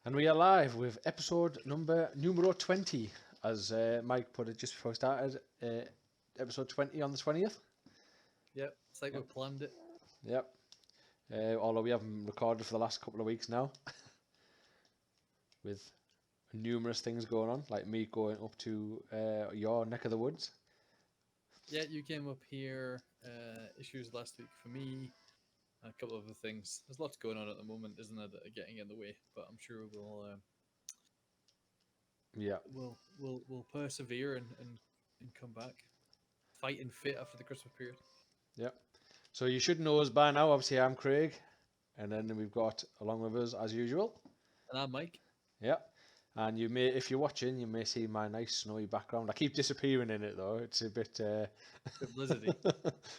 And we are live with episode numero 20, as Mike put it just before we started. Episode 20 on the 20th. Yep, it's like we planned it. Yep. Although we haven't recorded for the last couple of weeks now, with numerous things going on, like me going up to your neck of the woods. Yeah, you came up here. Issues last week for me. A couple of other things. There's lots going on at the moment, isn't there, that are getting in the way? But I'm sure we'll persevere and come back, fighting fit after the Christmas period. Yep. So you should know us by now. Obviously, I'm Craig, and then we've got along with us as usual. And I'm Mike. Yep. And you may, if you're watching, you may see my nice snowy background. I keep disappearing in it though. It's a bit blizzardy.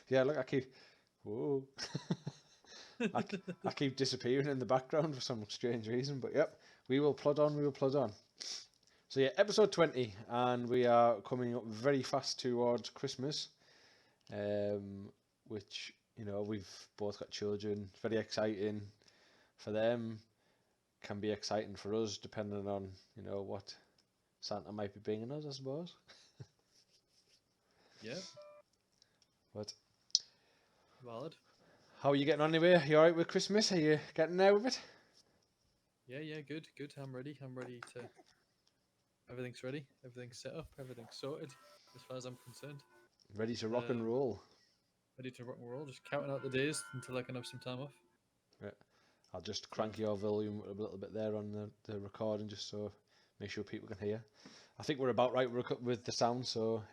Yeah, look, I keep. Whoa. I keep disappearing in the background for some strange reason, but yep, we will plod on. So yeah, episode 20, and we are coming up very fast towards Christmas, which, you know, we've both got children. Very exciting for them. Can be exciting for us, depending on, you know, what Santa might be bringing us, I suppose. Yeah. But valid. How are you getting on anyway? You alright with Christmas? Are you getting there with it? Yeah, good. I'm ready to... Everything's ready. Everything's set up. Everything's sorted, as far as I'm concerned. Ready to rock and roll. Ready to rock and roll. Just counting out the days until I can have some time off. Yeah. I'll just crank your volume a little bit there on the recording, just so make sure people can hear. I think we're about right with the sound, so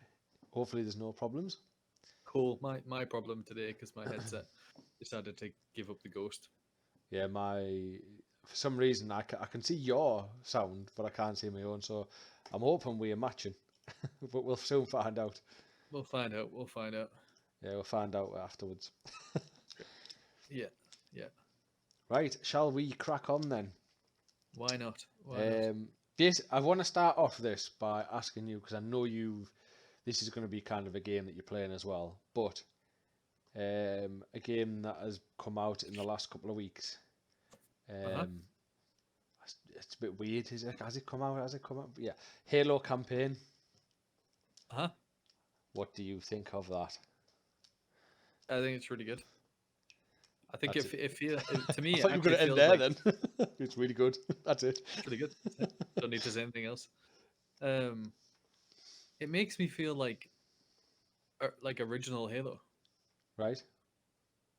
hopefully there's no problems. Cool. My problem today, because my headset decided to give up the ghost. Yeah, for some reason I can see your sound, but I can't see my own, so I'm hoping we are matching, but we'll soon find out. We'll find out. Yeah, we'll find out afterwards. Yeah. Right, shall we crack on then? Why not? I want to start off this by asking you, because I know this is going to be kind of a game that you're playing as well, but a game that has come out in the last couple of weeks. It's a bit weird. Has it come out? Yeah. Halo campaign. What do you think of that? I think it's really good. I think it feels, to me, I thought you were going to end there then. It's really good. That's it. It's really good. Don't need to say anything else. It makes me feel like original Halo. Right.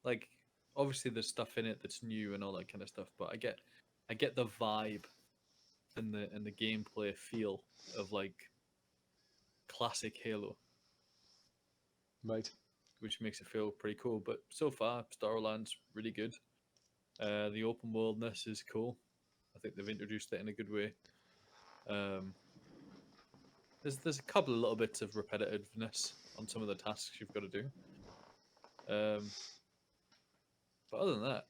Like, obviously there's stuff in it that's new and all that kind of stuff, but I get the vibe and the gameplay feel of like classic Halo. Right. Which makes it feel pretty cool. But so far, Starland's really good. The open worldness is cool. I think they've introduced it in a good way. There's a couple of little bits of repetitiveness on some of the tasks you've got to do. But other than that,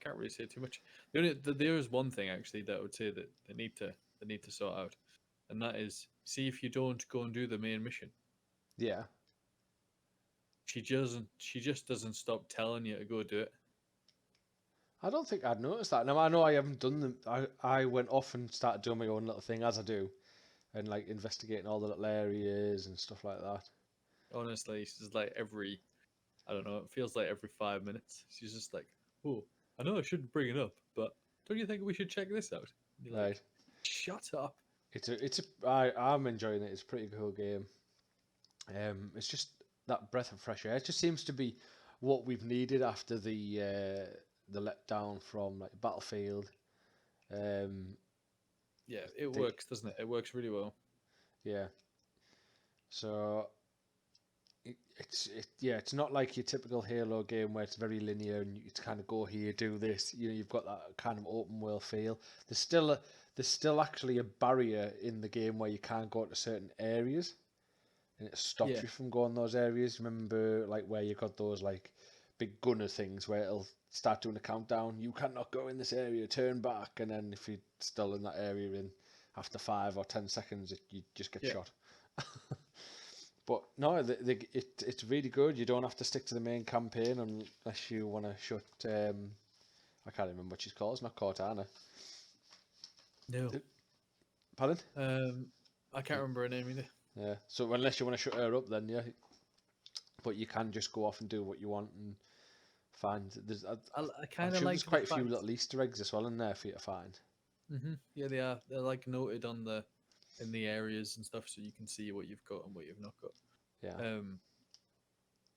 can't really say too much. There is one thing actually that I would say that they need to sort out, and that is, see if you don't go and do the main mission. Yeah. She just doesn't stop telling you to go do it. I don't think I'd noticed that. Now I know I haven't done them. I went off and started doing my own little thing as I do, and like investigating all the little areas and stuff like that. Honestly, she's like I don't know, it feels like every 5 minutes. She's just like, oh, I know I shouldn't bring it up, but don't you think we should check this out? You're right. Like, shut up. I'm enjoying it. It's a pretty cool game. It's just that breath of fresh air. It just seems to be what we've needed after the letdown from like Battlefield. Yeah, it works, doesn't it? It works really well. Yeah. So it's not like your typical Halo game where it's very linear and you kind of go here, do this. You know, you've got that kind of open world feel. There's still actually a barrier in the game where you can't go to certain areas, and it stops you from going those areas. Remember, like where you got those like big gunner things where it'll start doing a countdown. You cannot go in this area. Turn back, and then if you're still in that area after 5 or 10 seconds, you just get shot. But no, it's really good. You don't have to stick to the main campaign unless you want to shut. I can't remember what she's called. It's not Cortana. No. Pardon? I can't remember her name either. Yeah. So unless you want to shut her up, then yeah. But you can just go off and do what you want and find. I I'm kind of sure like there's the quite a few fact. little Easter eggs as well in there for you to find. Yeah, they are. They're like noted on in the areas and stuff, so you can see what you've got and what you've not got. Yeah.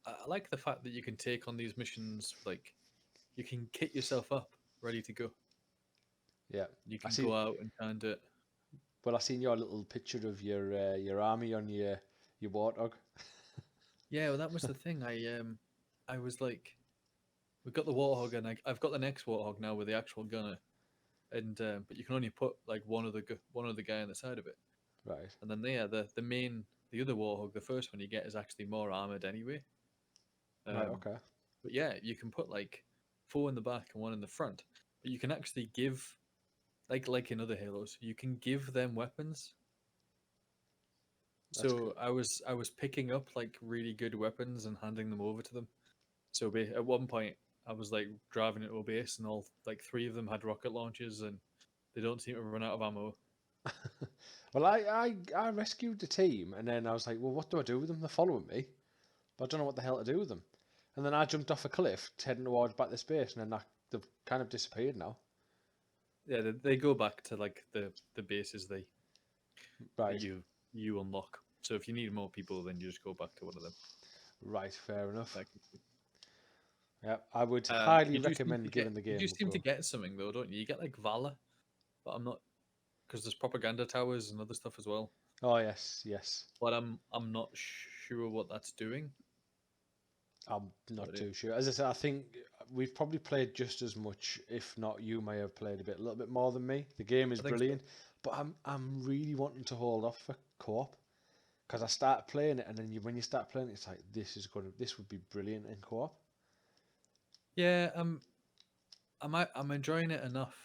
I like the fact that you can take on these missions, like you can kit yourself up, ready to go. Yeah. You can go out and kind of. Well, I seen your little picture of your army on your warthog. Yeah, well, that was the thing. I was like, we got the warthog, and I've got the next warthog now with the actual gunner, and but you can only put like one of the guy on the side of it, Right. and then the other warthog, the first one you get is actually more armored anyway. Right. Okay. But yeah, you can put like 4 in the back and 1 in the front, but you can actually give like in other Halos, you can give them weapons. That's So good. I was picking up like really good weapons and handing them over to them. So at one point I was like driving into a base and all like 3 of them had rocket launchers and they don't seem to run out of ammo. Well, I rescued the team, and then I was like, well, what do I do with them? They're following me, but I don't know what the hell to do with them. And then I jumped off a cliff, heading towards back this base, and then they've kind of disappeared now. Yeah, they go back to like the bases that Right. you unlock. So if you need more people, then you just go back to one of them. Right. Fair enough. Like, Yeah, I would highly you do seem recommend to giving get the you game do a seem to go. get something though, don't you? You get like Valor, but I'm not because there's propaganda towers and other stuff as well. Oh yes, yes. But I'm not sure what that's doing. I'm not But too sure. As I said, I think we've probably played just as much, if not you may have played a little bit more than me. The game is I think so. brilliant, but I'm really wanting to hold off for co-op because I start playing it, and then when you start playing it, it's like this would be brilliant in co-op. Yeah, I'm enjoying it enough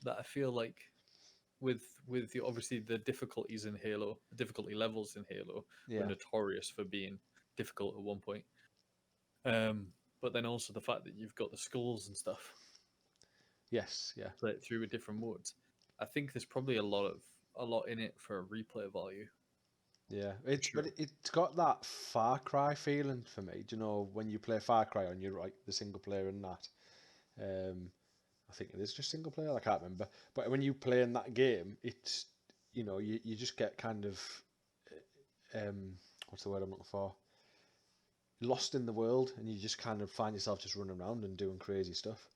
that I feel like with obviously the difficulties in Halo, the difficulty levels in Halo were Yeah. notorious for being difficult at one point. Um, but then also the fact that you've got the skulls and stuff Yes. Yeah. play it through with different modes. I think there's probably a lot in it for replay value. Yeah. Sure. It's got that Far Cry feeling for me. Do you know when you play Far Cry on your right, the single player in that? I think it is just single player. I can't remember. But when you play in that game, it's you just get kind of what's the word I'm looking for? Lost in the world, and you just kind of find yourself just running around and doing crazy stuff.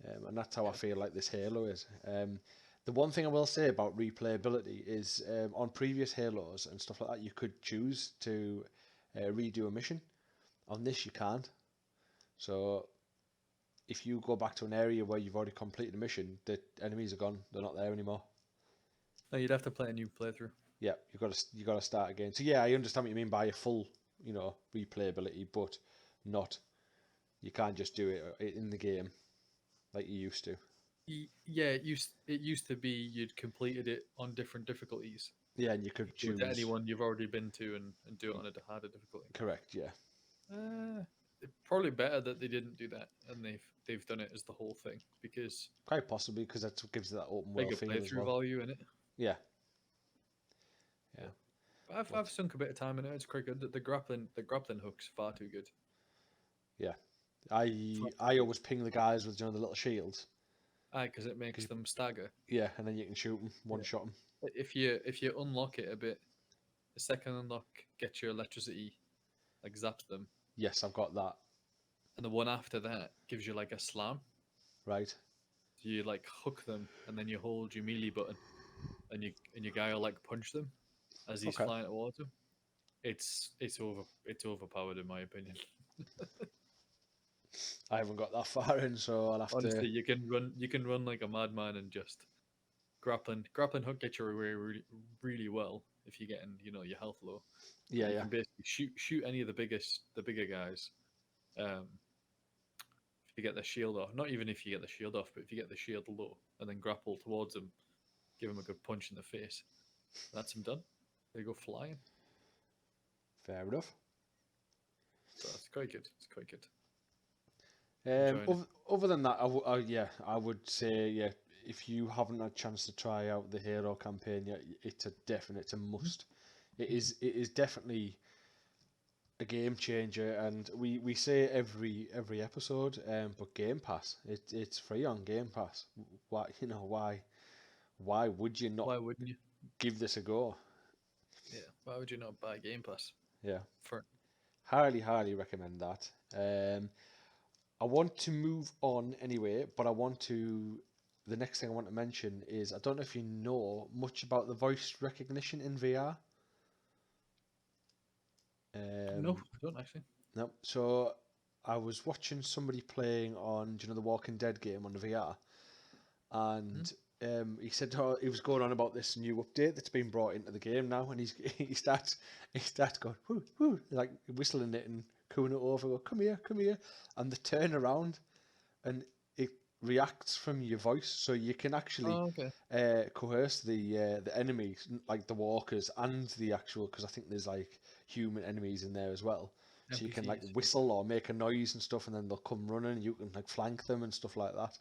And that's how I Yeah. feel like this Halo is. The one thing I will say about replayability is on previous Halos and stuff like that, you could choose to redo a mission. On this, you can't. So if you go back to an area where you've already completed a mission, the enemies are gone. They're not there anymore. No, you'd have to play a new playthrough. Yeah, you got to start again. So yeah, I understand what you mean by a full, replayability, but not. You can't just do it in the game like you used to. Yeah, it used to be you'd completed it on different difficulties. Yeah, and you You could could go to choose. anyone you've already been to and do it on a harder difficulty. Correct. Yeah. Uh, Probably better that they didn't do that and they've done it as the whole thing because Quite possibly because that's what gives it that open world bigger feel as playthrough well. value in it. Yeah. Yeah. But I've sunk a bit of time in it. It's quite good. The grappling hook's far too good. Yeah. I always ping the guys with the little shields. Aye, because it makes them stagger. Yeah, and then you can shoot them, one shot them. If you unlock it a bit, the second unlock gets your electricity, like zaps them, Yes, I've got that. and the one after that gives you like a slam. Right. So you like hook them, and then you hold your melee button, and your guy will like punch them as he's Okay. flying towards him. It's overpowered in my opinion. I haven't got that far in, so I'll have Honestly, to. you can run like a madman and just grappling hook gets you away really, really well if you're getting your health low. Yeah, You yeah. can basically shoot any of the bigger guys. If you get the shield off, not even if you get the shield off, but if you get the shield low and then grapple towards them, give them a good punch in the face. That's them done. They go flying. Fair enough. So it's quite good. It's quite good. Enjoying it. Other than that, I would say, yeah, if you haven't had a chance to try out the Halo campaign yet, it's a must. It is definitely a game changer, and we say every episode, but Game Pass, it's free on Game Pass. Why would you not Why wouldn't you? give this a go? Yeah. Why would you not buy Game Pass Yeah, for? highly recommend that. I want to move on anyway, but the next thing I want to mention is, I don't know if you know much about the voice recognition in VR. No, Um, I don't actually. no, so I was watching somebody playing on, do you know, the Walking Dead game on the VR, Hmm? and he said, he was going on about this new update that's been brought into the game now, and he starts going whoo whoo, like whistling it and cooing it over, go, come here, and they turn around and it reacts from your voice, so you can actually Oh, okay. coerce the enemies, like the walkers and the actual, because I think there's like human enemies in there as well. So you can like NPCs. Okay. whistle or make a noise and stuff, and then they'll come running, and you can like flank them and stuff like that.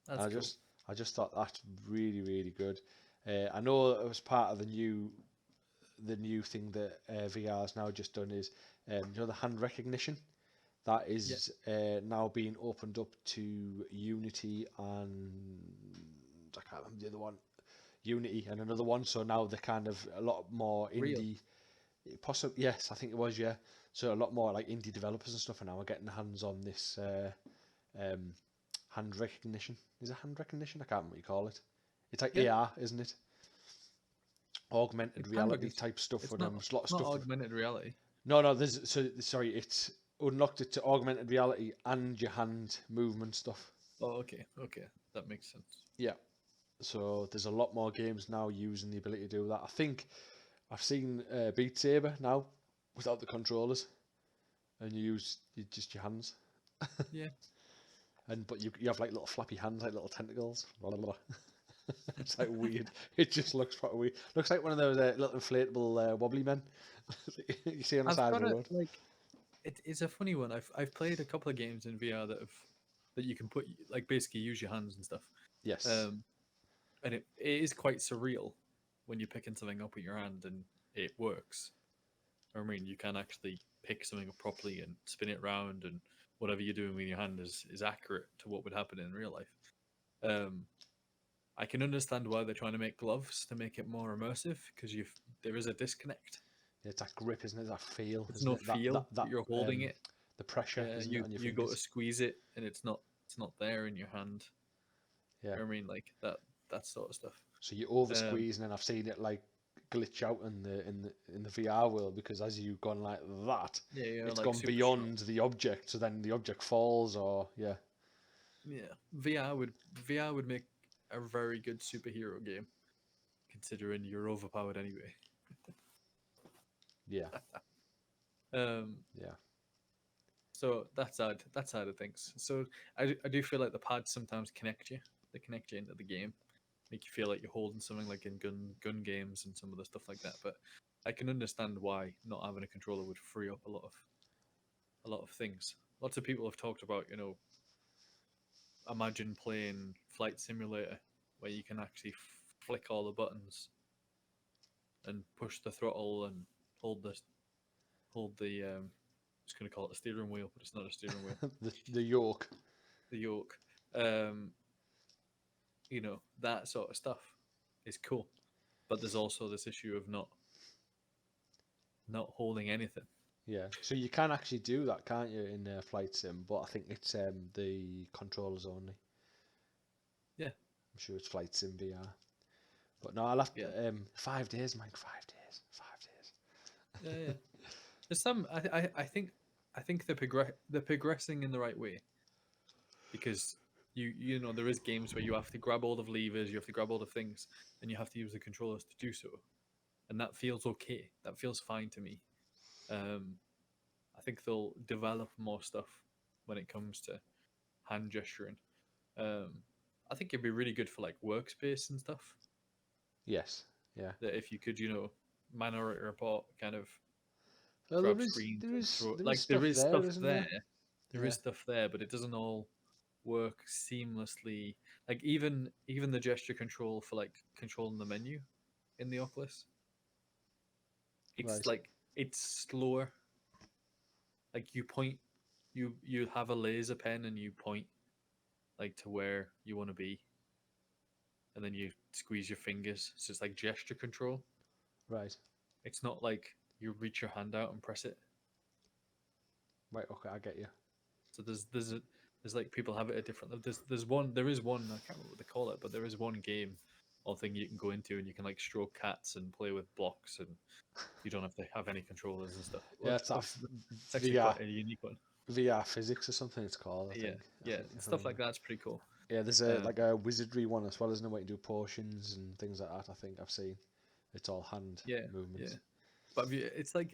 That's I cool. just I just thought that's really good. I know it was part of the new thing that VR's now just done is, the hand recognition that Yeah. is now being opened up to Unity, and I can't remember the other one, Unity and another one. So now they're kind of a lot more Real. indie. Possibly, yes, I think it was, yeah. So a lot more like indie developers and stuff are now getting their hands on this um, hand recognition. Is it hand recognition? I can't remember what you call it. It's like Yeah. AR, isn't it? Augmented It's kind of reality type stuff for it's them. not There's a lot of it's not stuff. augmented reality. No, there's sorry. It's unlocked it to augmented reality and your hand movement stuff. Oh, okay. Okay. That makes sense. Yeah. So there's a lot more games now using the ability to do that. I think I've seen Beat Saber now without the controllers, and just your hands. Yeah. But you have like little flappy hands, like little tentacles. Blah, blah, blah. It's like weird. It just looks quite weird. Looks like one of those little inflatable wobbly men you see on the I've side of got the it road. like it's a funny one. I've played a couple of games in VR that you can put like basically use your hands and stuff. Yes. Um, and it is quite surreal when you're picking something up with your hand and it works. I mean, you can actually pick something up properly and spin it around, and whatever you're doing with your hand is accurate to what would happen in real life. Um, I can understand why they're trying to make gloves to make it more immersive because there is a disconnect. It's that grip, isn't it? That feel, It's isn't no it? That feel that that that you're holding it. the pressure, isn't it, You on your you go to fingers? squeeze it and it's not there in your hand. Yeah. I mean, like that sort of stuff. So you over Um, squeeze, and then I've seen it like glitch out in the VR world, because as you've gone like that, yeah, yeah, it's like gone super strong. beyond the object. So then the object falls, or yeah, Yeah, VR would make a very good superhero game, considering you're overpowered anyway. yeah, Um, yeah, so that's side of things. So I do feel like the pads sometimes connect you. They connect you into the game, make you feel like you're holding something like in gun games and some of the stuff like that. But I can understand why not having a controller would free up a lot of things. Lots of people have talked about, imagine playing Flight Simulator where you can actually flick all the buttons and push the throttle and hold the I'm just going to call it a steering wheel, but it's not a steering wheel. the yoke. The yoke. Um, that sort of stuff is cool. But there's also this issue of not holding anything. Yeah, so you can actually do that, can't you, in Flight Sim? But I think it's the controllers only. Yeah, I'm sure it's Flight Sim VR. But no, I'll have yeah, 5 days, Mike. 5 days. 5 days. yeah. There's some. I think they're progressing in the right way because there is games where you have to grab all the levers, you have to grab all the things, and you have to use the controllers to do so, and that feels okay. That feels fine to me. Um, I think they'll develop more stuff when it comes to hand gesturing. Um, I think it'd be really good for like workspace and stuff. Yes. Yeah. That if you could, minority report kind of Well, grab screens and throw there is like there stuff is there, stuff isn't there. there? There Yeah. is stuff there, but it doesn't all work seamlessly. Like even the gesture control for like controlling the menu in the Oculus, it's Right. like it's slower. Like you point, you have a laser pen and you point like to where you want to be, and then you squeeze your fingers. So it's like gesture control. Right. It's not like you reach your hand out and press it. Right. Okay, I get you. So there's like people have it at different. There is one I can't remember what they call it, but there is one game or thing you can go into and you can like stroke cats and play with blocks and you don't have to have any controllers and stuff. Yeah, Well, it's that it's actually VR quite a unique one. VR physics or something. It's called. I Yeah, think. yeah, I stuff remember. like that's pretty cool. Yeah, there's a Um, like a wizardry one as well, isn't there? Where you do potions and things like that. I think I've seen. It's all hand yeah, yeah. movements. But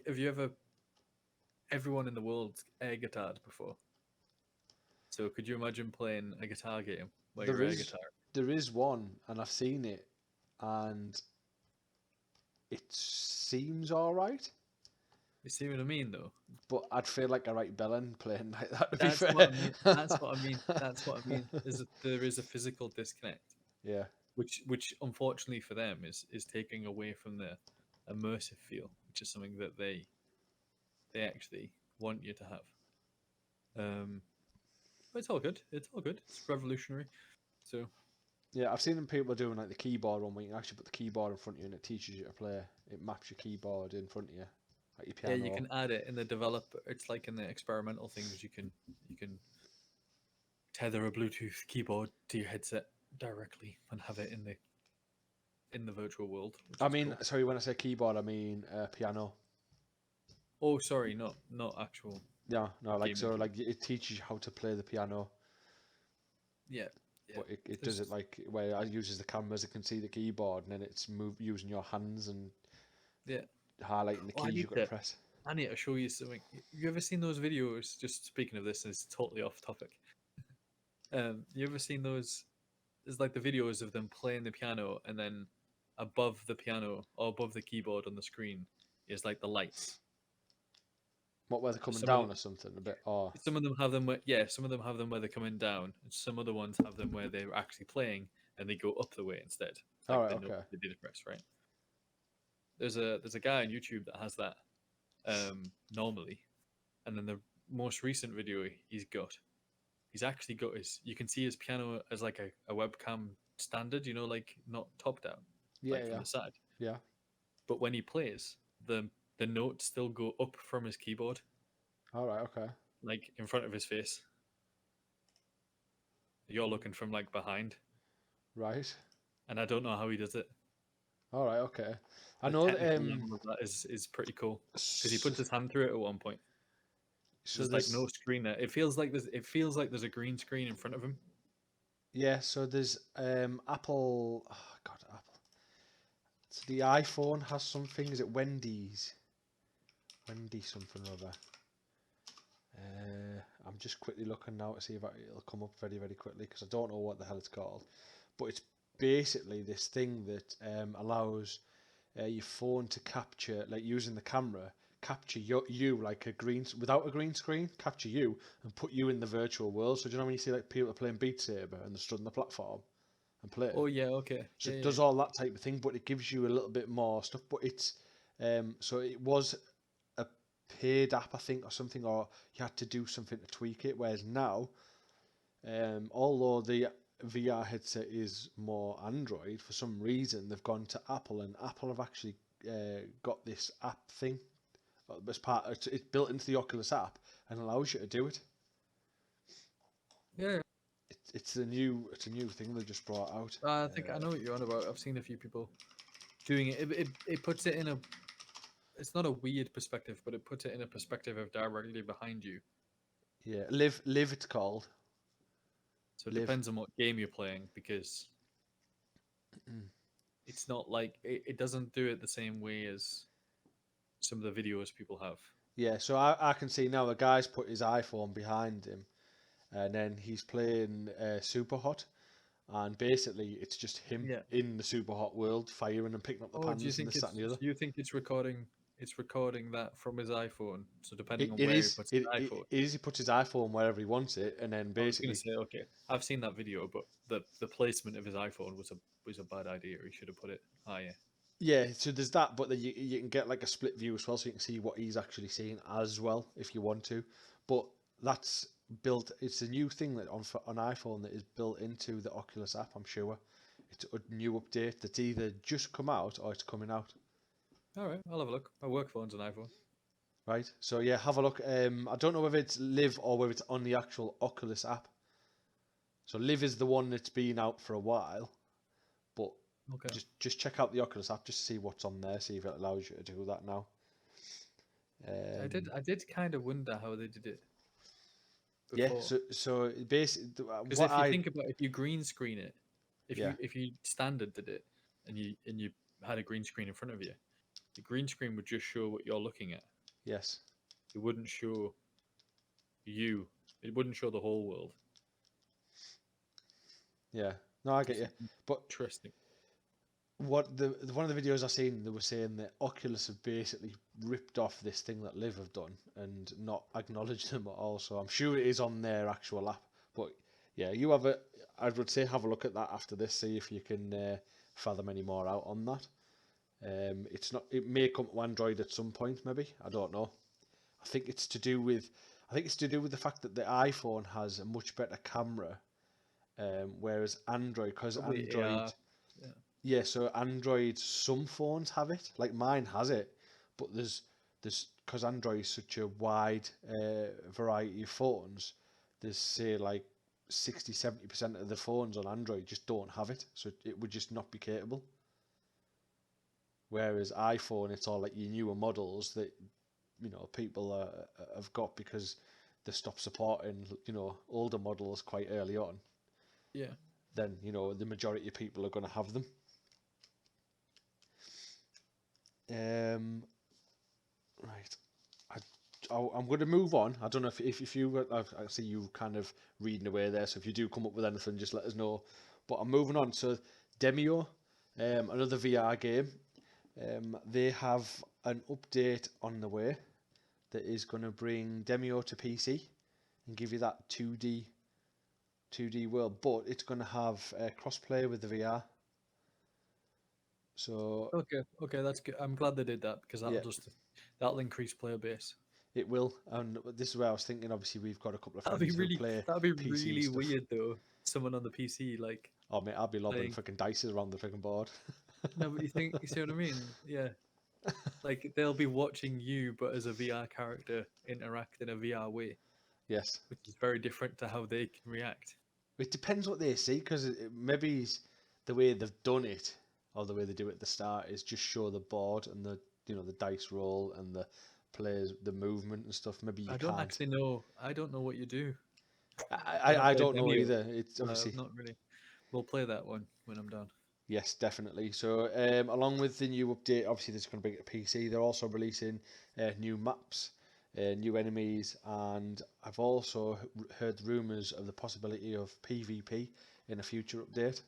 have you ever everyone in the world's air guitared before? So could you imagine playing a guitar game where There you're air is guitar? there is one, and I've seen it, and it seems all right. You see what I mean, though? But I'd feel like a right bellend playing like that. To be That's fair. what I mean. That's what I mean. That's what I mean. There is a physical disconnect, Yeah. which unfortunately for them is taking away from the immersive feel, which is something that they actually want you to have. But it's all good. It's all good. It's revolutionary. So Yeah, I've seen them people doing like the keyboard one where you can actually put the keyboard in front of you and it teaches you to play. It maps your keyboard in front of you, like your yeah, you piano. can add it in the developer. It's like in the experimental things. You can tether a Bluetooth keyboard to your headset directly and have it in the virtual world, which I is mean, cool. sorry, when I say keyboard, I mean piano. Oh, sorry, not actual Yeah, no, like gaming so, keyboard. like it teaches you how to play the piano, Yeah, yeah. but it does There's it like where it uses the cameras, it can see the keyboard, and then it's using your hands and yeah. highlighting the Oh, keys you've got to press. I need to show you something. You ever seen those videos? Just speaking of this, it's totally off topic. You ever seen those? It's like the videos of them playing the piano, and then above the piano or above the keyboard on the screen is like the lights. What, where they're So coming down or something a bit? Or some of them have them where some of them have them where they're coming down, and some other ones have them where they're actually playing and they go up the way instead. all Like right, they know okay, they did a press, right? There's a guy on YouTube that has that normally, and then the most recent video he's actually got his, you can see his piano as like a webcam standard, like not top down, yeah, like from yeah, the side. yeah. But when he plays, the notes still go up from his keyboard, All right, okay, like in front of his face. You're looking from like behind, right, and I don't know how he does it. all right, okay. I The know that technical level of that is pretty cool because he puts his hand through it at one point. so There's like no there's screen there. It feels like there's a green screen in front of him. yeah, so there's Apple. Oh God, Apple. So the iPhone has something. Is it Wendy's? Wendy something or other. I'm just quickly looking now to see if it'll come up very, very quickly because I don't know what the hell it's called. But it's basically this thing that allows your phone to capture, like using the camera, capture you like without a green screen, capture you and put you in the virtual world. So do you know when you see like people playing Beat Saber and they're stood on the platform and playing? Oh yeah, okay, So yeah, it yeah. does all that type of thing, but it gives you a little bit more stuff. But it's so it was a paid app, I think, or something, or you had to do something to tweak it. Whereas now, although the VR headset is more Android, for some reason they've gone to Apple, and Apple have actually got this app thing as part. It's built into the Oculus app and allows you to do it. Yeah, It's a new thing they just brought out. I think I know what you're on about. I've seen a few people doing it. It puts it in a. It's not a weird perspective, but it puts it in a perspective of directly behind you. Yeah, live. It's called So it live. depends on what game you're playing because it's not like it doesn't do it the same way as some of the videos people have. Yeah, so I can see now the guy's put his iPhone behind him, and then he's playing Super Hot, and basically it's just him Yeah. in the Super Hot world, firing and picking up the Oh, pans and this, that, and the do other. you think it's recording it's recording that from his iPhone. So depending It, on it where he is. puts his iPhone. It is. He puts his iPhone wherever he wants it, and then I was going basically, to say, okay, I've seen that video, but the placement of his iPhone was a bad idea. He should have put it higher. yeah. So there's that, but then you can get like a split view as well, so you can see what he's actually seeing as well if you want to. But that's built. It's a new thing that on iPhone that is built into the Oculus app. I'm sure it's a new update that's either just come out or it's coming out. All right, I'll have a look. My work phone's an iPhone. Right. So yeah, have a look. I don't know whether it's Live or whether it's on the actual Oculus app. So Live is the one that's been out for a while, but Okay. just check out the Oculus app just to see what's on there, see if it allows you to do that now. I did kind of wonder how they did it Yeah. before. So basically, Because what if you I think about if you green screen it, yeah if you standard did it and you had a green screen in front of you, the green screen would just show what you're looking at. yes It wouldn't show you. It wouldn't show the whole world. yeah no I get you, but Interesting. what the one of the videos I seen, they were saying that Oculus have basically ripped off this thing that Live have done and not acknowledged them at all. So I'm sure it is on their actual app. But yeah, you have a. I would say have a look at that after this, see if you can fathom any more out on that. It's not. It may come to Android at some point, maybe. I don't know. I think it's to do with. I think it's to do with the fact that the iPhone has a much better camera, whereas Android, because Probably Android. AR. Yeah. Yeah, so Android, some phones have it. Like mine has it, but there's because Android is such a wide variety of phones. There's say like 60-70% of the phones on Android just don't have it, so it would just not be capable. Whereas iPhone, it's all like your newer models that people have got because they stopped supporting older models quite early on. Yeah. Then the majority of people are going to have them. Right. I'm going to move on. I don't know if you I see you kind of reading away there. So if you do come up with anything, just let us know. But I'm moving on. So Demeo, another VR game. They have an update on the way that is going to bring Demeo to PC and give you that 2D world. But it's going to have crossplay with the VR. So Okay, that's good. I'm glad they did that because yeah, that'll increase player base. it will. And this is where I was thinking. Obviously, we've got a couple of That'd be friends who play that'd be PC and really stuff. weird though. Someone on the PC like Oh mate, I'll be lobbing playing. freaking dice around the freaking board. No, but you see what I mean? Yeah. Like they'll be watching you, but as a VR character interact in a VR way, Yes, which is very different to how they can react. it depends what they see because maybe the way they've done it or the way they do it at the start is just show the board and the the dice roll and the players the movement and stuff. Maybe you I don't can't. actually know. I don't know what you do. I, I've not I played don't know Demeo. either. It's obviously Not really. We'll play that one when I'm done. yes, definitely. So along with the new update, obviously there's going to be a PC. They're also releasing new maps, new enemies, and I've also heard rumours of the possibility of PvP in a future update,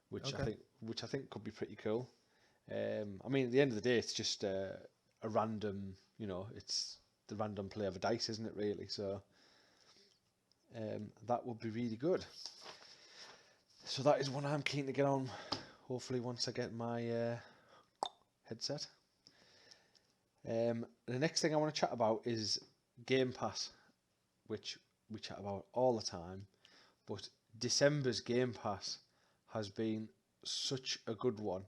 which Okay. I think could be pretty cool. I mean, at the end of the day, it's just a random, it's the random play of a dice, isn't it? Really, so that would be really good. So that is one I'm keen to get on. Hopefully, once I get my headset. The next thing I want to chat about is Game Pass, which we chat about all the time. But December's Game Pass has been such a good one,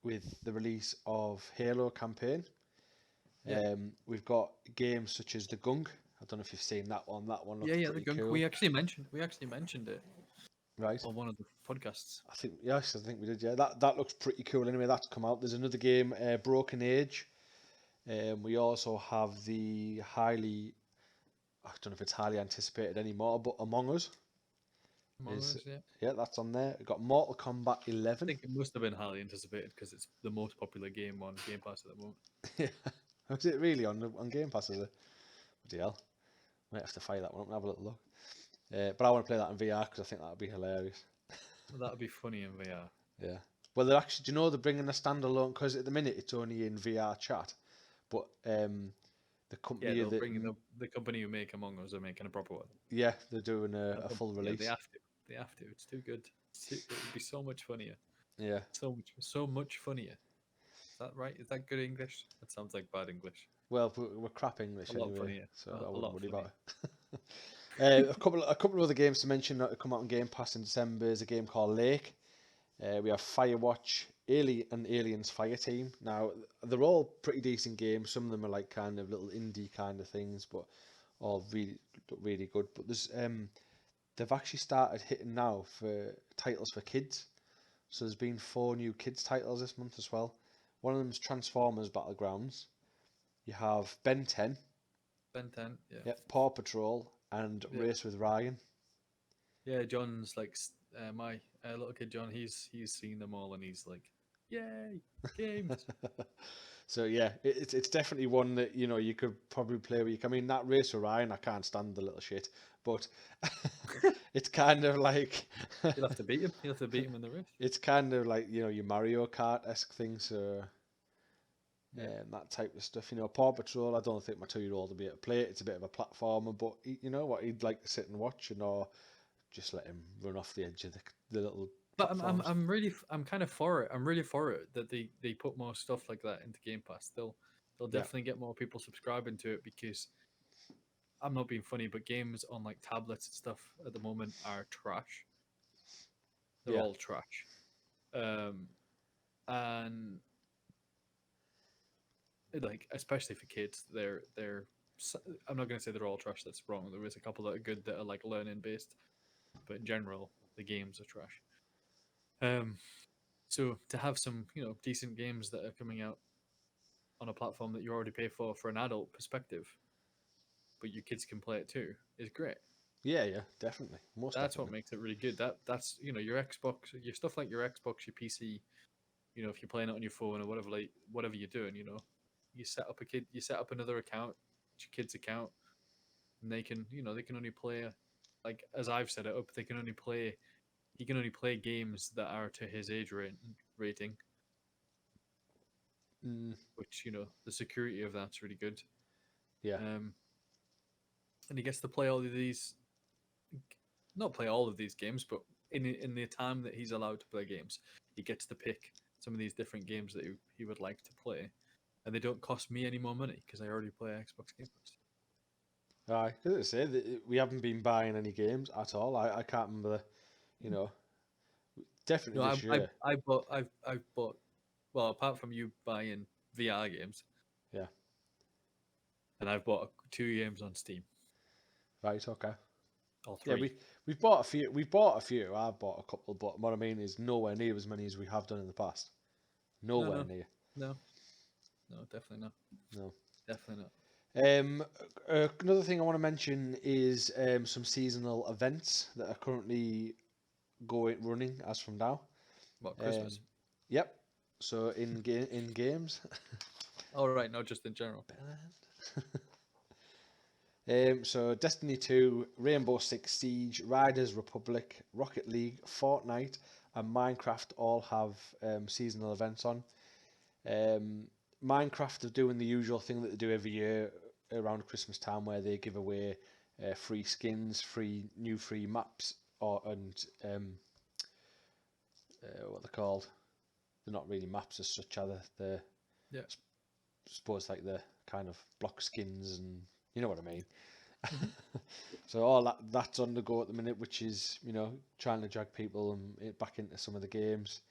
with the release of Halo campaign. Yeah. We've got games such as The Gunk. I don't know if you've seen that one. That one looks The pretty gunk. cool. We actually mentioned it Right. on one of the podcasts. I think we did. Yeah, that looks pretty cool. Anyway, that's come out. There's another game, Broken Age. We also have the I don't know if it's highly anticipated anymore, but Among Us Yeah. yeah, that's on there. We've got Mortal Kombat I 11. think it must have been highly anticipated because it's the most popular game on Game Pass at the moment. Yeah, is it really on Game Pass? Is it? Bloody hell. Might have to fire that one up and have a little look. But I want to play that in VR because I think that would be hilarious. Well, that would be funny in VR. Yeah. Well, they're actually, do you know they're bringing a standalone, because at the minute it's only in VR chat, but the Yeah, company they'll that, bring the company who make Among Us are making a proper one. yeah, they're doing And a full yeah, release. they have to. They have to. It's too good. It would be so much funnier. Yeah. So much funnier. Is that right? Is that good English? That sounds like bad English. Well, we're crap English A lot anyway, funnier. so A I wouldn't lot worry funnier. about it. A couple of other games to mention that come out on Game Pass in December is a game called Lake. We have Firewatch, Alien, and Aliens Fireteam. Now they're all pretty decent games. Some of them are like kind of little indie kind of things, but all really good. But there's they've actually started hitting now for titles for kids. So there's been 4 new kids titles this month as well. One of them's Transformers Battlegrounds. You have Ben 10, Ben 10, yeah, Paw Patrol, and yeah. Race with Ryan. Yeah, John's like my little kid John. He's seen them all and he's like, "Yay, games!" So yeah, it's definitely one that you could probably play with. I mean, that Race with Ryan, I can't stand the little shit, but it's kind of like You'll have to beat him. You'll have to beat him in the race. it's kind of like your Mario Kart-esque thing. So Yeah. that type of stuff. Paw Patrol, I don't think my 2-year-old will be able to play it. It's a bit of a platformer, but you know what? He'd like to sit and watch, or just let him run off the edge of the little But platforms. I'm kind of for it. I'm really for it that they put more stuff like that into Game Pass. They'll definitely get more people subscribing to it because I'm not being funny, but games on like tablets and stuff at the moment are trash. They're all trash. And like especially for kids, they're I'm not going to say they're all trash. That's wrong. There is a couple that are good that are like learning based, but in general, the games are trash. So to have some decent games that are coming out on a platform that you already pay for an adult perspective, but your kids can play it too, is great. Yeah, definitely. That's Definitely. what makes it really good. That's your Xbox, your stuff like your Xbox, your PC. If you're playing it on your phone or whatever, like whatever you're doing, you set up you set up another account, it's your kid's account, and they can only play, like as I've set it up, he can only play games that are to his age rating. Which the security of that's really good. Yeah. And he gets to play all of these, not play all of these games, but in the time that he's allowed to play games, he gets to pick some of these different games that he would like to play, and they don't cost me any more money because I already play Xbox Game Pass. Aye, as I say, we haven't been buying any games at all. I can't remember, definitely No, this year. I've bought, well, apart from you buying VR games, Yeah. and I've bought 2 games on Steam. Right. Okay. All 3. Yeah, we've bought a few. We've bought a few. I've bought a couple, but what I mean is nowhere near as many as we have done in the past. Nowhere near. No, definitely not. No. Definitely not. Another thing I want to mention is some seasonal events that are currently running as from now. What, Christmas? Yep. So in games. All right, not just in general. So Destiny 2, Rainbow Six Siege, Riders Republic, Rocket League, Fortnite, and Minecraft all have seasonal events on. Minecraft are doing the usual thing that they do every year around Christmas time, where they give away free skins, free maps, and what they're called. They're not really maps as such, are they? They're, suppose like the kind of block skins, and you know what I mean. So all that's on the go at the minute, which is trying to drag people back into some of the games.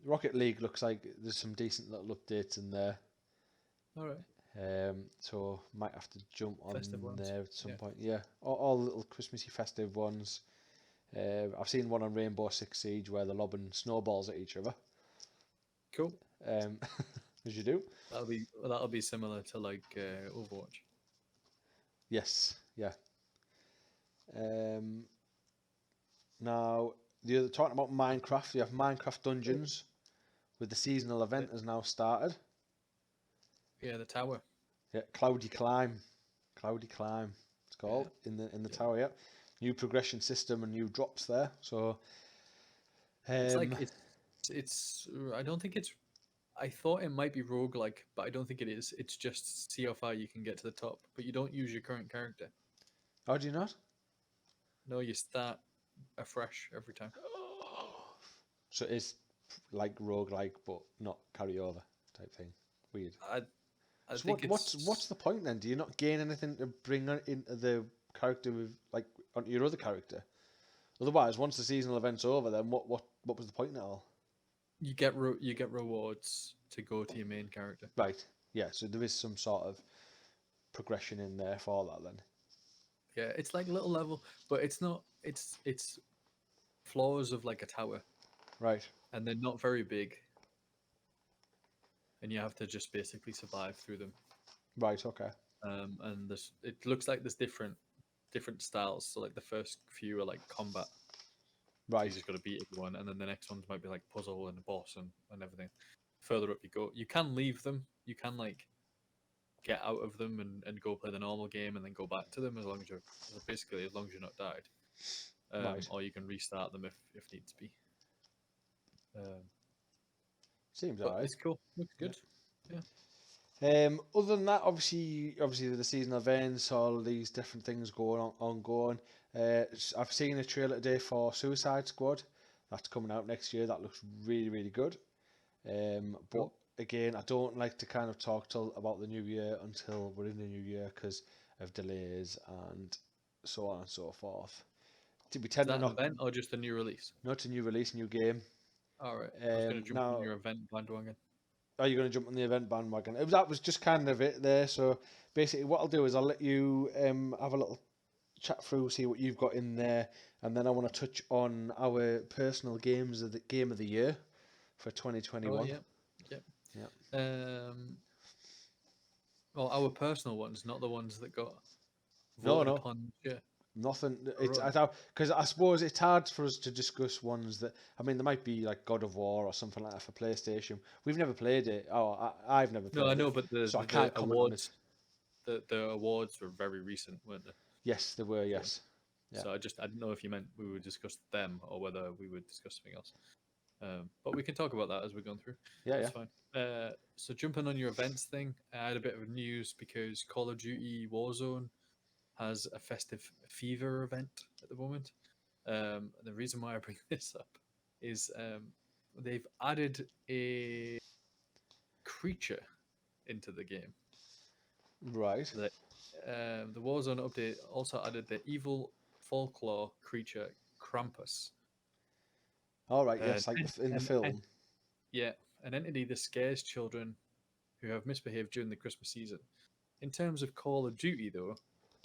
Rocket League looks like there's some decent little updates in there. All right. So might have to jump on there at some point. Yeah, all little Christmassy festive ones. I've seen one on Rainbow Six Siege where they're lobbing snowballs at each other. Cool. As you do. That'll be similar to like Overwatch. Yes. Yeah. Now talking about Minecraft, you have Minecraft Dungeons, with the seasonal event has now started. Yeah, the tower. Yeah, Cloudy Climb. It's called in the tower. Yeah, new progression system and new drops there. So it's it's I don't think it's. I thought it might be roguelike, but I don't think it is. It's just see how far you can get to the top, but you don't use your current character. Oh, do you not? No, you start afresh every time. So it's like roguelike, but not carryover type thing. Weird. I I So think what's it's the point then? Do you not gain anything to bring into the character with like onto your other character? Otherwise, once the seasonal event's over, then what was the point at all? you get rewards to go to your main character. Right. Yeah. So there is some sort of progression in there for that then. Yeah, it's like little level, but it's not. It's floors of like a tower, Right. and they're not very big, and you have to just basically survive through them. Right. Okay. And it looks like there's different styles. So like the first few are like combat, so you Right. just got to beat everyone, and then the next ones might be like puzzle and a boss and everything. Further up you go, you can leave them. You can like get out of them and go play the normal game and then go back to them as long as you're basically as long as you're not died. Right. Or you can restart them if needs be. Seems But alright. it's cool. Looks Yeah. good. Yeah. Other than that, obviously the seasonal events, all these different things going on ongoing. I've seen a trailer today for Suicide Squad. That's coming out next year. That looks really, really good. But Cool. again, I don't like to kind of talk about the new year until we're in the new year because of delays and so on and so forth. We Is tend to that an not event or just a new release? a new release, new game. All right. I was going to jump on Now, your event bandwagon. are you going to jump on the event bandwagon? That was just kind of it there. So basically, what I'll do is I'll let you have a little chat through, see what you've got in there, and then I want to touch on our personal games of the game of the year for Oh 2021. yeah, yeah. Yeah. Well, our personal ones, not the ones that got No, voted no, upon. Yeah. nothing. All It's right. because I suppose it's hard for us to discuss ones that I mean there might be like God of War or something like that for PlayStation. We've never played it. Oh, I've never No, I played it, know, but so I the can't comment on it. awards, the awards were very recent, weren't they? Yes, there were. So, Yes. Yeah. so I didn't know if you meant we would discuss them or whether we would discuss something else. But we can talk about that as we're going through. Yeah. That's Yeah. fine. So jumping on your events thing, I had a bit of news because Call of Duty Warzone has a festive fever event at the moment. The reason why I bring this up is they've added a creature into the game. Right. The, the Warzone update also added the evil folklore creature Krampus. All right. Uh, Yes, like in the and, film. yeah, an entity that scares children who have misbehaved during the Christmas season. In terms of Call of Duty, though,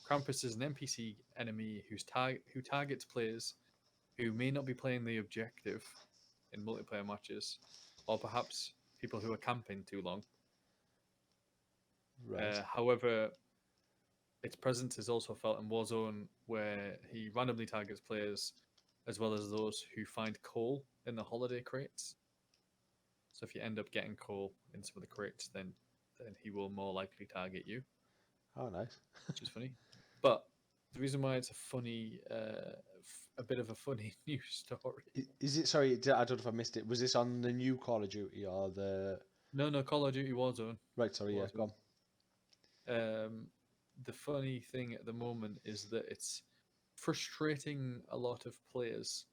Krampus is an NPC enemy who targets players who may not be playing the objective in multiplayer matches, or perhaps people who are camping too long. Right. However, its presence is also felt in Warzone, where he randomly targets players as well as those who find coal in the holiday crates. So if you end up getting coal in some of the crates, then he will more likely target you, Oh, nice. which is funny. But the reason why it's a bit of a funny news story. Is it? Sorry, I don't know if I missed it. Was this on the new Call of Duty or the? No, Call of Duty Warzone. Right. Sorry. Yeah. Go Warzone. The funny thing at the moment is that it's frustrating a lot of players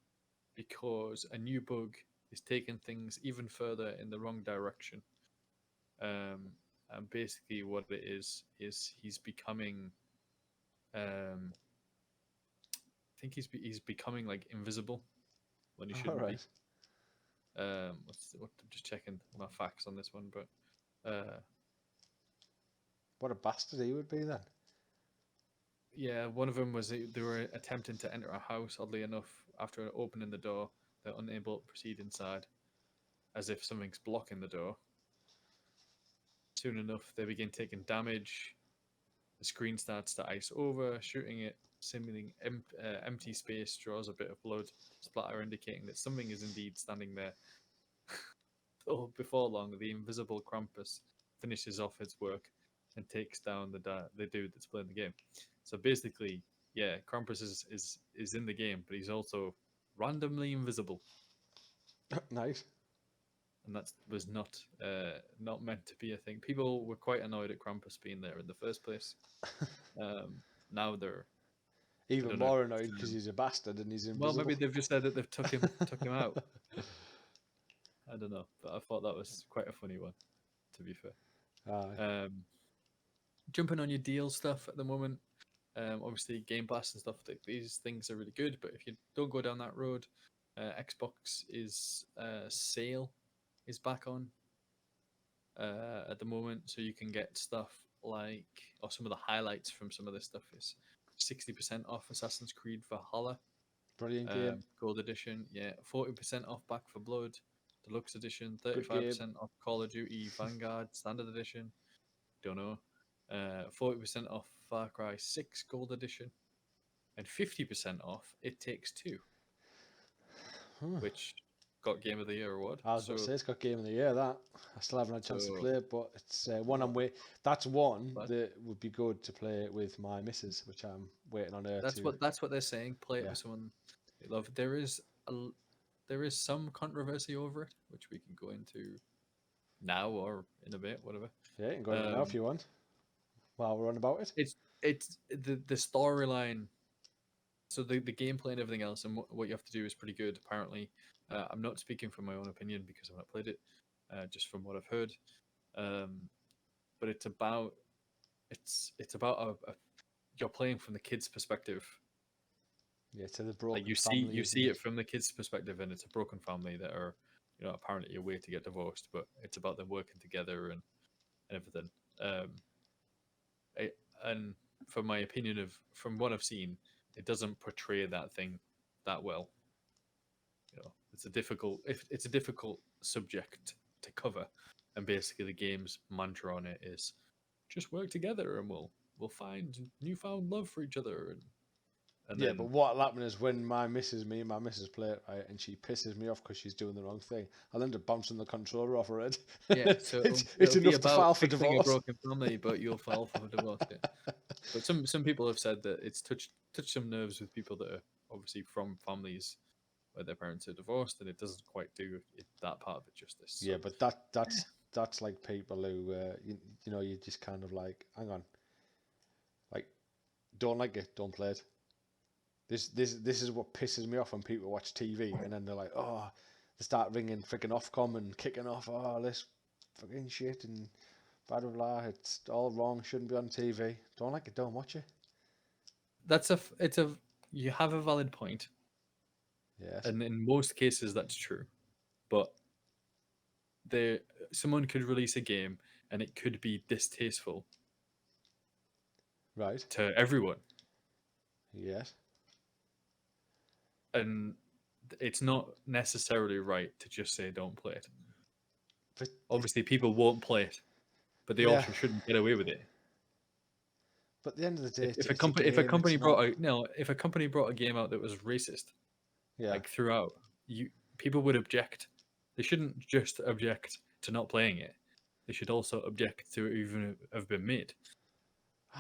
because a new bug is taking things even further in the wrong direction. And basically, what it is he's becoming. I think he's becoming like invisible when he All shouldn't be. right. I'm just checking my facts on this one, but What a bastard he would be then. yeah, one of them was they were attempting to enter a house. Oddly enough, after opening the door, they're unable to proceed inside, as if something's blocking the door. Soon enough, they begin taking damage. The screen starts to ice over, shooting it, simulating empty space, draws a bit of blood splatter, indicating that something is indeed standing there. So before long, the invisible Krampus finishes off his work and takes down the dude that's playing the game. So basically, yeah, Krampus is in the game, but he's also randomly invisible. Nice. and that was not meant to be a thing. People were quite annoyed at Krampus being there in the first place. Now they're I Even don't know. more annoyed because he's a bastard and he's Well, invisible. maybe they've just said that they've took him out. I don't know, but I thought that was quite a funny one, to be fair. Aye. Jumping on your deal stuff at the moment, obviously Game Pass and stuff. These things are really good, but if you don't go down that road, Xbox is sale is back on at the moment, so you can get stuff like, or some of the highlights from some of this stuff is 60% off Assassin's Creed Valhalla. Brilliant game. Gold Edition, yeah. 40% off Back for Blood, Deluxe Edition. Good game. 35% off Call of Duty Vanguard Standard Edition. Don't know. 40% off Far Cry 6 Gold Edition. And 50% off It Takes Two, which got Game of the Year award. I was going to say it's got Game of the Year. That I still haven't had a chance to play it, but it's one I'm waiting. That's one that would be good to play with my missus, which I'm waiting on her. That's what they're saying. Play it with someone you love. There is some controversy over it, which we can go into now or in a bit, whatever. Yeah, you can go into it now if you want. While we're on about it, it's the storyline. So the gameplay and everything else, and what you have to do is pretty good. Apparently, I'm not speaking from my own opinion because I've not played it, just from what I've heard. But it's about you're playing from the kid's perspective. Yeah, to the broken like you see it from the kid's perspective, and it's a broken family that are, apparently a way to get divorced, but it's about them working together and everything. And from my opinion from what I've seen, it doesn't portray that thing that well. It's a difficult subject to cover, and basically the game's mantra on it is just work together and we'll find newfound love for each other. And yeah, but what'll happen is when me and my missus play it, right, and she pisses me off because she's doing the wrong thing, I'll end up bouncing the controller off her head. Yeah, so it's enough to file for divorce. A broken family, but you'll file for divorce. Yeah. But some people have said that it's touched some nerves with people that are obviously from families where their parents are divorced, and it doesn't quite do that part of it justice. So. Yeah, but that's like people who you just kind of like, hang on, like, don't like it, don't play it. This is what pisses me off when people watch TV and then they're like, oh, they start ringing freaking Ofcom and kicking off, oh, this fucking shit and blah blah blah. It's all wrong. Shouldn't be on TV. Don't like it. Don't watch it. You have a valid point. Yes. And in most cases that's true, but someone could release a game and it could be distasteful. Right. To everyone. Yes. And it's not necessarily right to just say don't play it. But obviously, people won't play it, but they also shouldn't get away with it. But at the end of the day, if a company brought a game out that was racist, like throughout, people would object. They shouldn't just object to not playing it. They should also object to it even have been made.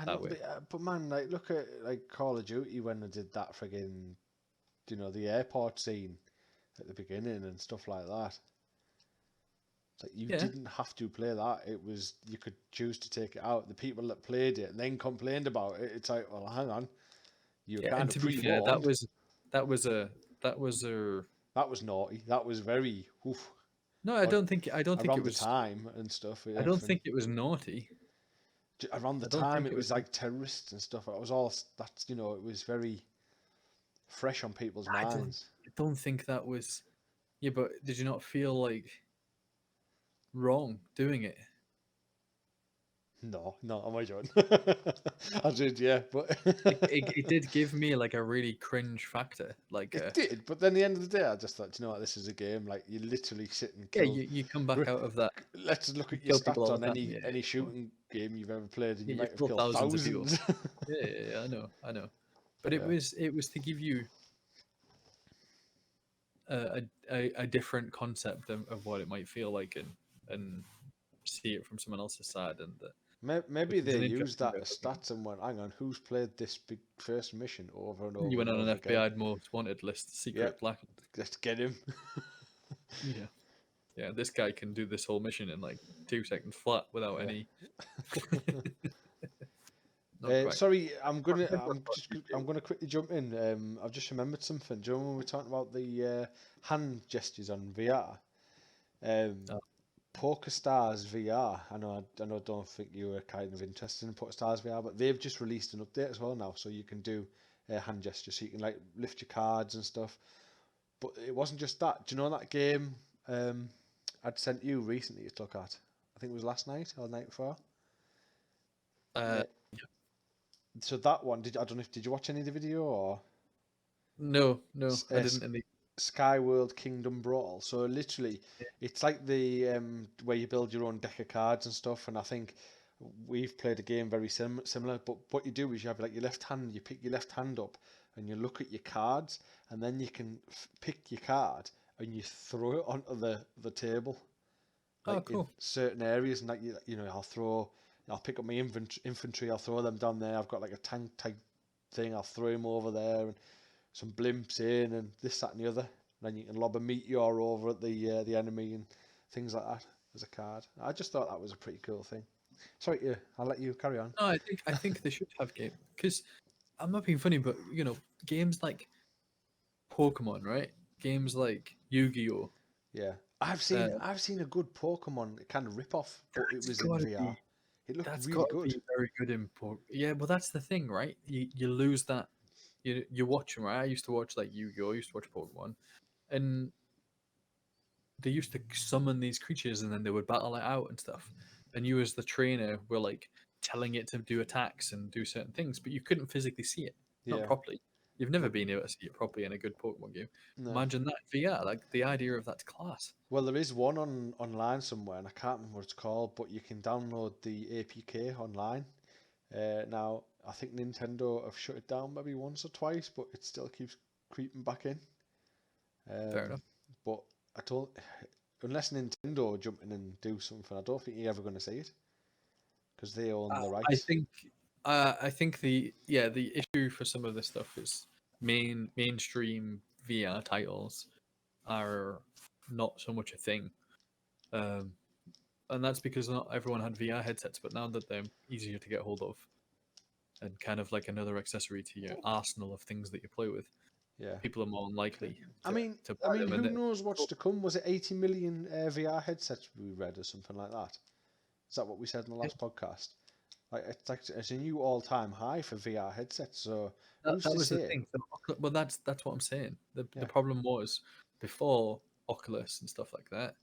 But man, like, look at like Call of Duty when they did that friggin', the airport scene at the beginning and stuff like that. Like, you didn't have to play that. It was, you could choose to take it out. The people that played it and then complained about it, it's like, well, hang on, you kind of pre-warned. That was naughty. That was very. Oof. No, I don't think it was the time and stuff. I don't think it was naughty. Around the time, it was like terrorists and stuff. It was all that's it was very fresh on people's minds. I don't think that was. Yeah, but did you not feel like wrong doing it? No, am I joking? I did, yeah, but it did give me like a really cringe factor. Like it did, but then at the end of the day, I just thought, this is a game. Like, you literally sit and kill. Yeah, you come back out of that. Let's look at your stats on any shooting game you've ever played, and you might have killed thousands. Yeah, I know. But it was to give you a different concept of what it might feel like, and see it from someone else's side, and maybe they used that as stats and went, hang on, who's played this big first mission over and over? You went on an FBI most wanted list, secret black. Let's get him. Yeah. yeah, this guy can do this whole mission in like 2 seconds flat without Yeah. any. Not quite. Sorry, I'm remember gonna quickly jump in. I've just remembered something. Do you remember when we were talking about the hand gestures on VR? Oh. Poker Stars VR. I know, I don't think you were kind of interested in Poker Stars VR, but they've just released an update as well now, so you can do hand gestures, so you can like lift your cards and stuff. But it wasn't just that. Do you know that game I'd sent you recently to look at? I think it was last night or the night before. Uh, So that one, I don't know if did you watch any of the video or no, I uh, didn't. In the Skyworld Kingdom Brawl? So literally, it's like the where you build your own deck of cards and stuff. And I think we've played a game very similar. But what you do is you have like your left hand, you pick your left hand up, and you look at your cards, and then you can pick your card and you throw it onto the table, like in cool. certain areas. And like I'll pick up my infantry, I'll throw them down there. I've got like a tank type thing, I'll throw him over there, and some blimps in, and this, that, and the other. And then you can lob a meteor over at the enemy and things like that as a card. I just thought that was a pretty cool thing. Sorry, I'll let you carry on. No, I think they should have game because I'm not being funny, but games like Pokemon, right? Games like Yu-Gi-Oh. Yeah, Uh, I've seen a good Pokemon kind of rip off, but it that's was in gotta VR. be It looked that's really gotta good. be very good in Yeah, well, that's the thing, right? You lose that. You watch them, right? I used to watch like Yu-Gi-Oh. I used to watch Pokemon, and they used to summon these creatures, and then they would battle it out and stuff. And you, as the trainer, were like telling it to do attacks and do certain things, but you couldn't physically see it, not Yeah, properly. You've never been able to see it properly in a good Pokemon game. no. Imagine that VR, like the idea of that's class. Well, there is one online somewhere, and I can't remember what it's called, but you can download the APK online. Now, I think Nintendo have shut it down maybe once or twice, but it still keeps creeping back in. Fair Um, enough. but I don't, unless Nintendo jump in and do something, I don't think you're ever going to see it because they own the I rights. think I think the issue for some of this stuff is mainstream VR titles are not so much a thing, um, and that's because not everyone had VR headsets. But now that they're easier to get hold of, and kind of like another accessory to your arsenal of things that you play with, Yeah. people are more likely I mean, to I buy mean, them. who knows what's to come? Was it 80 million VR headsets we read or something like that? Is that what we said in the last podcast? Like it's a new all-time high for VR headsets. So who's That to was the say? thing. Well, that's what I'm saying. The Yeah, problem was before Oculus and stuff like that,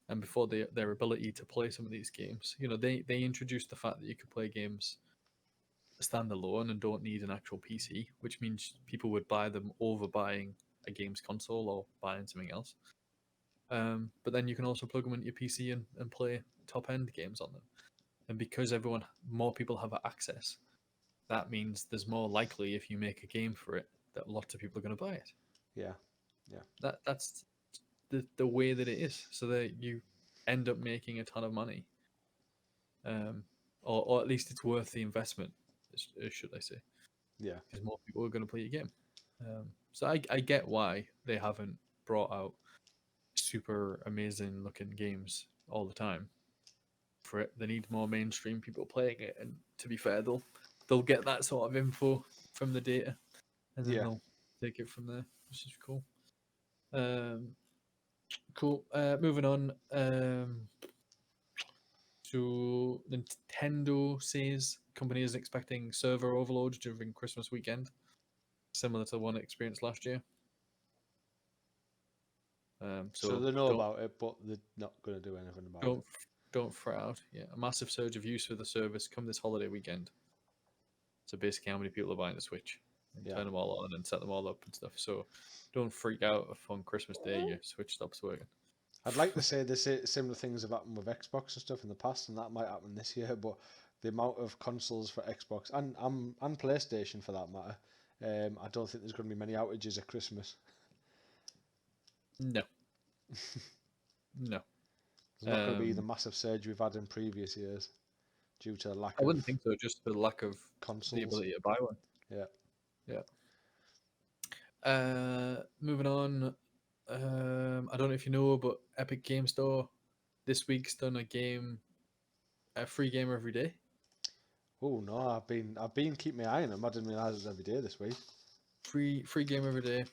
and before their ability to play some of these games. They introduced the fact that you could play games standalone and don't need an actual PC, which means people would buy them over buying a games console or buying something else. But then you can also plug them into your PC and play top end games on them. And because more people have access, that means there's more likely if you make a game for it that lots of people are going to buy it. yeah, yeah, That's the way that it is, so that you end up making a ton of money, or at least it's worth the investment, should I say? yeah, Because more people are going to play your game. So I get why they haven't brought out super amazing looking games all the time. For it, they need more mainstream people playing it, and to be fair, they'll get that sort of info from the data, and then yeah. they'll take it from there, which is cool. Cool. Moving on. So Nintendo says company is expecting server overload during Christmas weekend, similar to the one experienced last year. So So they know about it, but they're not going to do anything about don't it. don't fret out. Yeah, a massive surge of use for the service come this holiday weekend. So basically, how many people are buying the Switch and Yeah. turn them all on and set them all up and stuff. So don't freak out if on Christmas Day your Switch stops working. I'd like to say this similar things have happened with Xbox and stuff in the past, and that might happen this year. But the amount of consoles for Xbox and PlayStation for that matter, I don't think there's going to be many outages at Christmas. No, no. There's not going to be the Um, massive surge we've had in previous years due to lack I of wouldn't think so. Just the lack of the consoles. ability to buy one. Yeah. Yeah. Moving on. I don't know if you know, but Epic Game Store this week's done a free game every day. Oh no, I've been keeping my eye on them. I didn't realise it was every day this week. Free game every day.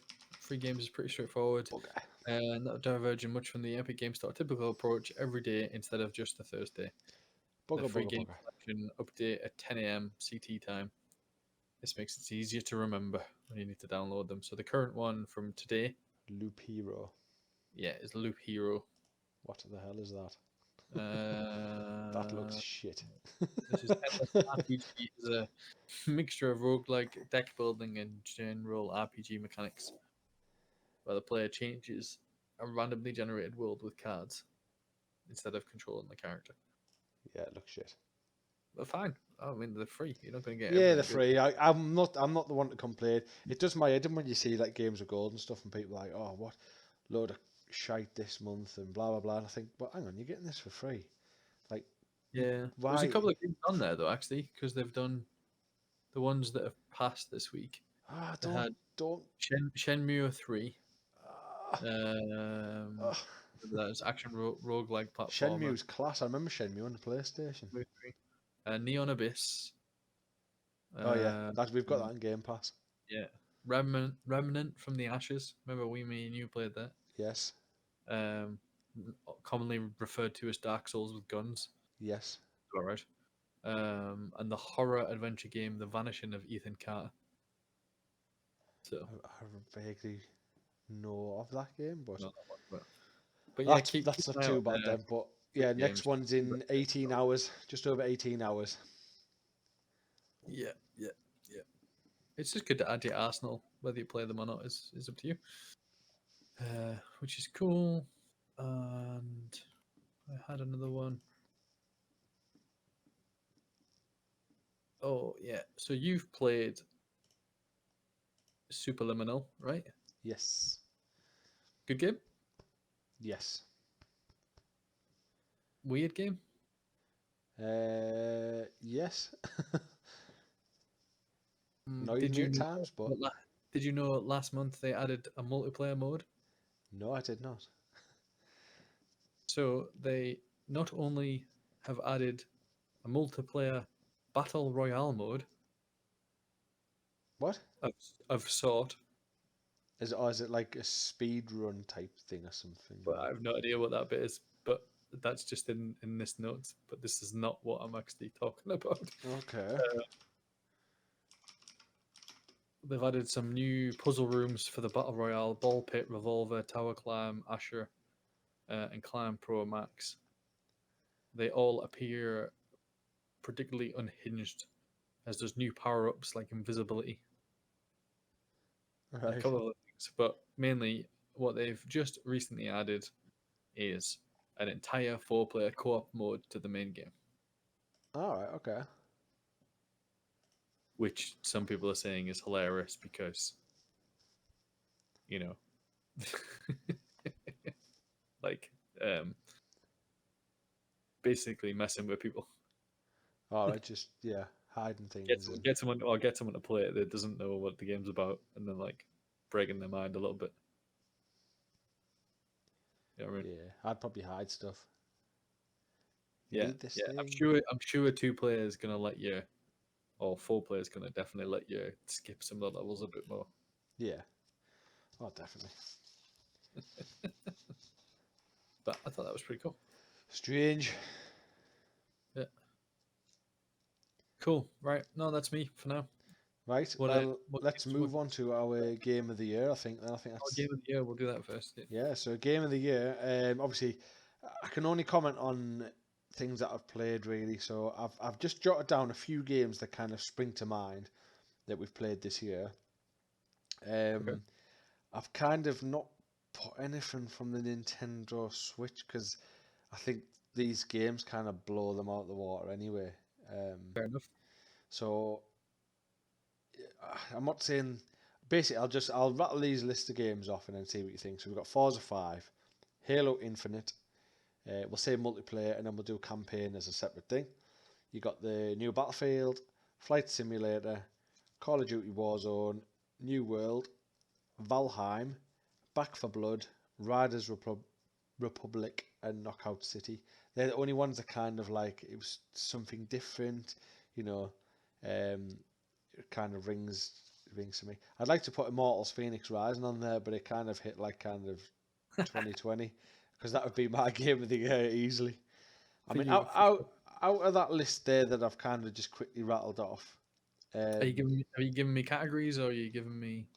Free games is pretty straightforward. Okay. And not diverging much from the Epic Game Store typical approach every day instead of just a Thursday. The free game Bugger. selection update at 10 a.m. CT time. This makes it easier to remember when you need to download them. So the current one from today, Loop Hero. yeah, is Loop Hero. What the hell is that? Uh, That looks shit. this is Endless RPG. Is a mixture of roguelike deck building and general RPG mechanics, where the player changes a randomly generated world with cards instead of controlling the character. Yeah, it looks shit. But fine. I mean, they're free. You're not going to get Yeah, they're everything free. I'm not the one to complain. It does my head in when you see like games of gold and stuff, and people are like, oh, what load of shite this month and blah blah blah. And I think, but hang on, you're getting this for free. Like, Yeah, why? there's a couple of games on there though, actually, because they've done the ones that have passed this week. Ah, They had don't. Shenmue 3. Ah, ah. That's action roguelike platformer. Shenmue's class. I remember Shenmue on the PlayStation. Shenmue 3. Neon Abyss. Oh yeah, we've got that Um, in Game Pass. yeah, Remnant from the Ashes. Remember me and you played that. Yes, Um, commonly referred to as Dark Souls with guns. yes. All right. And the horror adventure game The Vanishing of Ethan Carter. So I vaguely know of that game, but not that one, but yeah, that's keep not an eye too out bad there. then. But yeah, next Games. one's in 18 hours, just over 18 hours. Yeah. It's just good to add to your arsenal. Whether you play them or not is up to you. Which is cool. And I had another one. Oh yeah. So you've played Superliminal, right? Yes, Good game. yes. Weird game. Yes. Mm, Annoyed Did me you at know? times, but Did you know last month they added a multiplayer mode? no, I did not. So they not only have added a multiplayer battle royale mode What of sort, is it? Or is it like a speed run type thing or something? but Or... I have no idea what that bit is. But that's just in this notes. But this is not what I'm actually talking about. Okay. They've added some new puzzle rooms for the battle royale: ball pit, revolver, tower climb, Asher, and climb pro max. They all appear particularly unhinged, as there's new power ups like invisibility and a Right. couple of other things. But mainly, what they've just recently added is an entire 4-player co-op mode to the main game, All right. Okay. which some people are saying is hilarious because, you know, like basically messing with people. All right. Just yeah, hiding things and Get someone to play it that doesn't know what the game's about, and then like breaking their mind a little bit. You know what I mean? yeah, I'd probably hide stuff. You Yeah, need this yeah. thing. I'm sure 2 players gonna let you, or 4 players gonna definitely let you skip some of the levels a bit more. Yeah. Oh, definitely. But I thought that was pretty cool. Strange. Yeah. Cool. Right. No, that's me for now. Right. What, Well, what let's games- move on to our game of the year. I think Oh, that's game of the year. We'll do that first. Yeah. yeah. So game of the year. Obviously, I can only comment on things that I've played really. So I've just jotted down a few games that kind of spring to mind that we've played this year. Okay. I've kind of not put anything from the Nintendo Switch because I think these games kind of blow them out of the water anyway. Fair enough. So I'm not saying. Basically, I'll rattle these list of games off and then see what you think. So we've got Forza 5, Halo Infinite. We'll say multiplayer and then we'll do campaign as a separate thing. You got the new Battlefield, Flight Simulator, Call of Duty Warzone, New World, Valheim, Back for Blood, Riders Republic and Knockout City. They're the only ones that kind of like it was something different, you know. It kind of rings to me. I'd like to put Immortals Phoenix Rising on there, but it kind of hit like kind of 2020 because that would be my game of the year easily. I mean, out of that list there that I've kind of just quickly rattled off. Are you giving me categories, or are you giving me?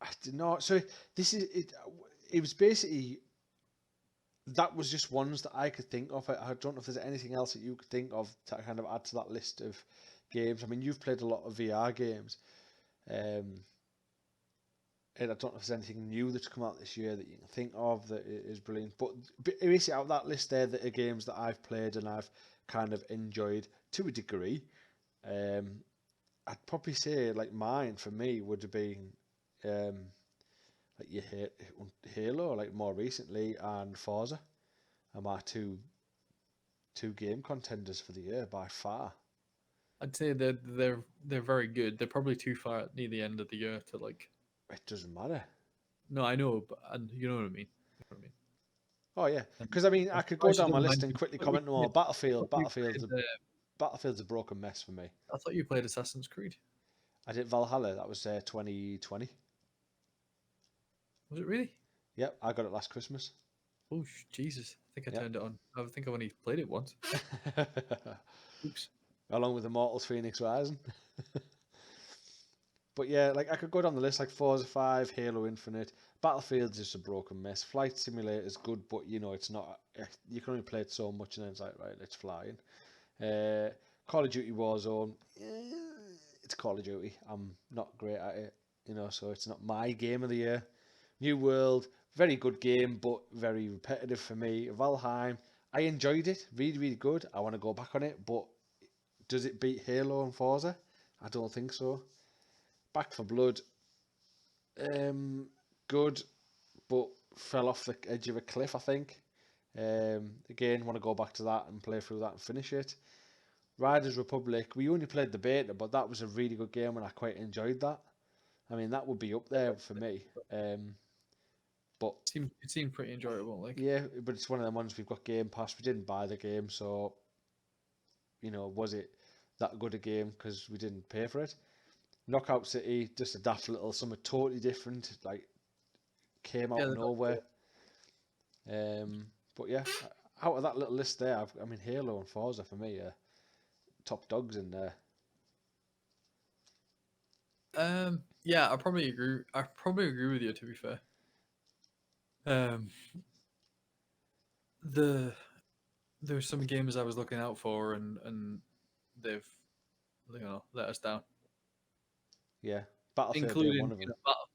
I did not. So this is it. It was basically that was just ones that I could think of. I don't know if there's anything else that you could think of to kind of add to that list of games. I mean, you've played a lot of VR games, and I don't know if there's anything new that's come out this year that you can think of that is brilliant. But basically, out of that list there, that are games that I've played and I've kind of enjoyed to a degree. I'd probably say like mine for me would have been like your Halo, like more recently, and Forza are my two game contenders for the year by far. I'd say they're very good. They're probably too far near the end of the year to like. It doesn't matter. No, I know, but and you know what I mean. You know what I mean. Oh yeah, because I mean I could go down my list and quickly comment on Battlefield's a broken mess for me. I thought you played Assassin's Creed. I did Valhalla. That was 2020. Was it really? Yep, I got it last Christmas. Oh Jesus! I think I turned it on. I think I've only played it once. Oops. Along with Immortals Phoenix Rising. But yeah, like I could go down the list like Forza 5, Halo Infinite, Battlefield's just a broken mess. Flight Simulator is good, but you know it's not. You can only play it so much, and then it's like right, let's fly in. Call of Duty Warzone, it's Call of Duty. I'm not great at it, you know, so it's not my game of the year. New World, very good game, but very repetitive for me. Valheim, I enjoyed it, really, really good. I want to go back on it, but does it beat Halo and Forza? I don't think so. Back for Blood, good, but fell off the edge of a cliff, I think. Again, want to go back to that and play through that and finish it. Riders Republic, we only played the beta, but that was a really good game and I quite enjoyed that. I mean, that would be up there for me. But it seemed pretty enjoyable. Like yeah, but it's one of the ones we've got Game Pass. We didn't buy the game, so you know, was it that good a game because we didn't pay for it? Knockout City, just a daft little something totally different, like came out of nowhere. But yeah, out of that little list there, I mean Halo and Forza for me are top dogs in there. Yeah, I probably agree. With you. To be fair, there's some games I was looking out for, and they've let us down. Yeah, Battlefield including being one of them.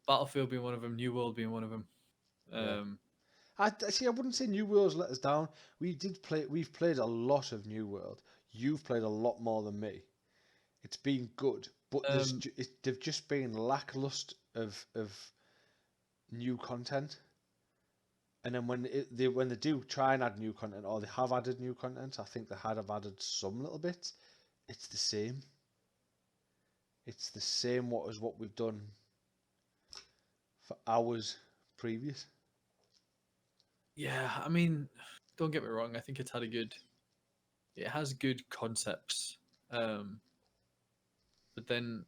Battlefield being one of them, New World being one of them. I wouldn't say New World's let us down. We've played a lot of New World. You've played a lot more than me. It's been good, but they've just been lackluster of new content. And then when they do try and add new content, or they have added new content, I think they have added some little bits. It's the same. It's the same what we've done for hours previous. Yeah, I mean, don't get me wrong. I think it has good concepts, but then,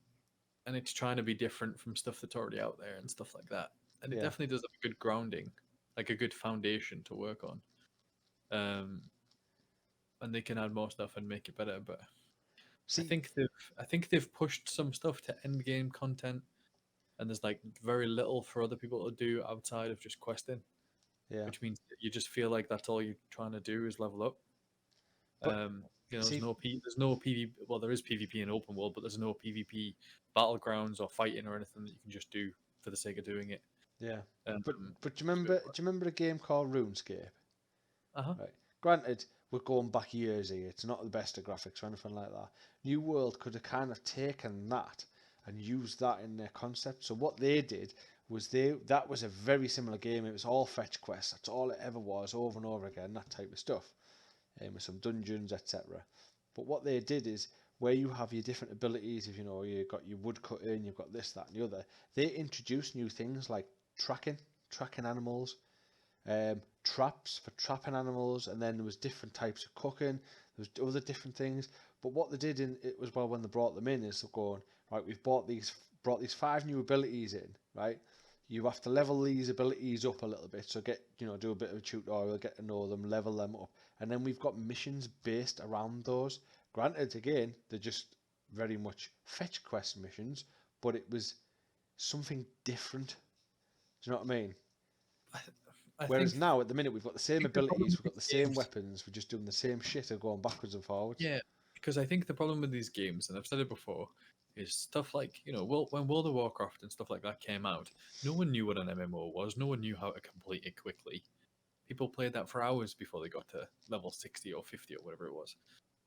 and it's trying to be different from stuff that's already out there and stuff like that. And it definitely does have a good grounding, like a good foundation to work on. And they can add more stuff and make it better, but I think they've pushed some stuff to end game content, and there's like very little for other people to do outside of just questing. Yeah. Which means you just feel like that's all you're trying to do is level up. But, there's no PvP. Well, there is PvP in open world, but there's no PvP battlegrounds or fighting or anything that you can just do for the sake of doing it. Yeah. But do you remember a game called RuneScape? Uh-huh. Right. Granted, we're going back years here. It's not the best of graphics or anything like that. New World could have kind of taken that and used that in their concept. So what they did was that was a very similar game. It was all fetch quests. That's all it ever was, over and over again, that type of stuff. With some dungeons, etc. But what they did is, where you have your different abilities, if you've got your woodcutting, you've got this, that, and the other, they introduced new things like tracking animals, traps for trapping animals, and then there was different types of cooking. There was other different things. But what they did in it was, well, when they brought them in, is they're going, right, we've brought these 5 new abilities in, right? You have to level these abilities up a little bit, so do a bit of a tutorial, get to know them, level them up, and then we've got missions based around those. Granted, again, they're just very much fetch quest missions, but it was something different. Do you know what I mean? I, I Whereas think now, at the minute, we've got the same the problem abilities, with we've got the these same games, weapons, we're just doing the same shit and going backwards and forwards. yeah, because I think the problem with these games, and I've said it before, is stuff like when World of Warcraft and stuff like that came out, no one knew what an MMO was. No one knew how to complete it quickly. People played that for hours before they got to level 60 or 50 or whatever it was.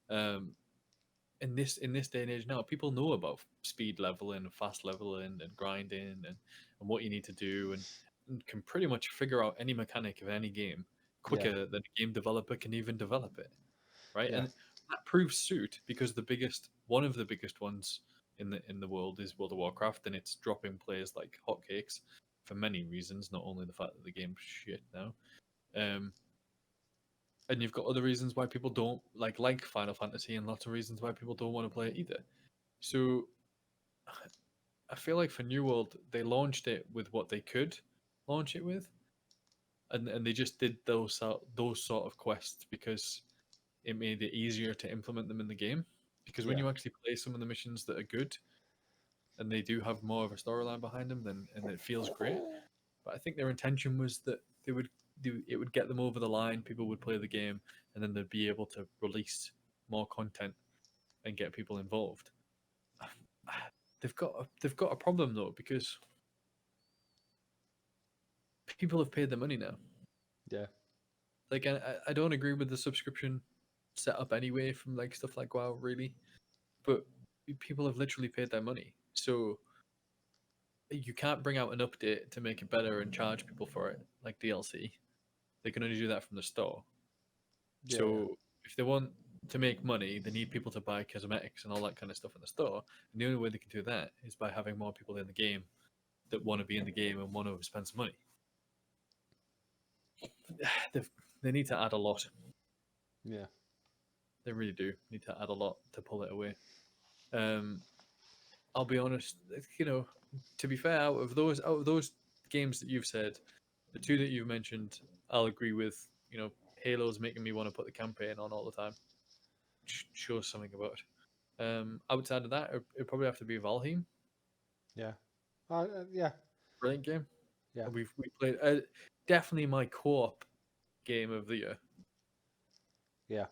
Um, in this day and age now, people know about speed leveling, fast leveling, and grinding, and what you need to do, and can pretty much figure out any mechanic of any game Yeah, quicker than a game developer can even develop it, right? yeah, And that proves suit because one of the biggest ones in the world is World of Warcraft, and it's dropping players like hotcakes for many reasons, not only the fact that the game's shit now. Um, and you've got other reasons why people don't like Final Fantasy, and lots of reasons why people don't want to play it either. So I feel like for New World, they launched it with what they could launch it with, and they just did those sort of quests because it made it easier to implement them in the game. Because when yeah, you actually play some of the missions that are good and they do have more of a storyline behind them, then and it feels great. But I think their intention was that it would get them over the line. People would play the game, and then they'd be able to release more content and get people involved. They've got a problem though, because people have paid their money now. yeah, Like I don't agree with the subscription setup anyway from like stuff like WoW really, but people have literally paid their money, so you can't bring out an update to make it better and charge people for it like DLC. They can only do that from the store. yeah, yeah, So if they want to make money, they need people to buy cosmetics and all that kind of stuff in the store. And the only way they can do that is by having more people in the game that want to be in the game and want to spend some money. They need to add a lot. yeah. They really do need to add a lot to pull it away. Um, I'll be honest, to be fair, out of those games that you've said, the two that you've mentioned, I'll agree with. Halo's making me want to put the campaign on all the time. Shows something about it. Outside of that, it'd probably have to be Valheim. Yeah. Yeah, Brilliant game. yeah, We played definitely my co-op game of the year. yeah.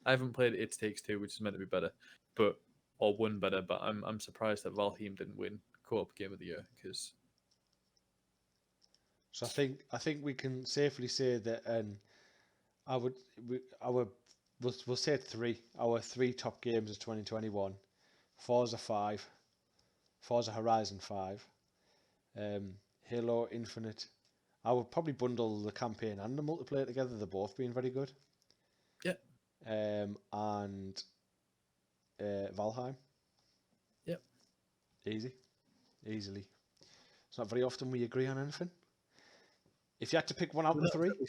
I haven't played It Takes Two, which is meant to be better, or won better. But I'm surprised that Valheim didn't win co-op game of the year because So I think we can safely say that, and I would we, our we'll say three. Our three top games of 2021: Forza 5, Forza Horizon 5, Halo Infinite. I would probably bundle the campaign and the multiplayer together. They're both being very good. yeah, And Valheim, yeah. easily. It's not very often we agree on anything. If you had to pick one out We're of the not three, really,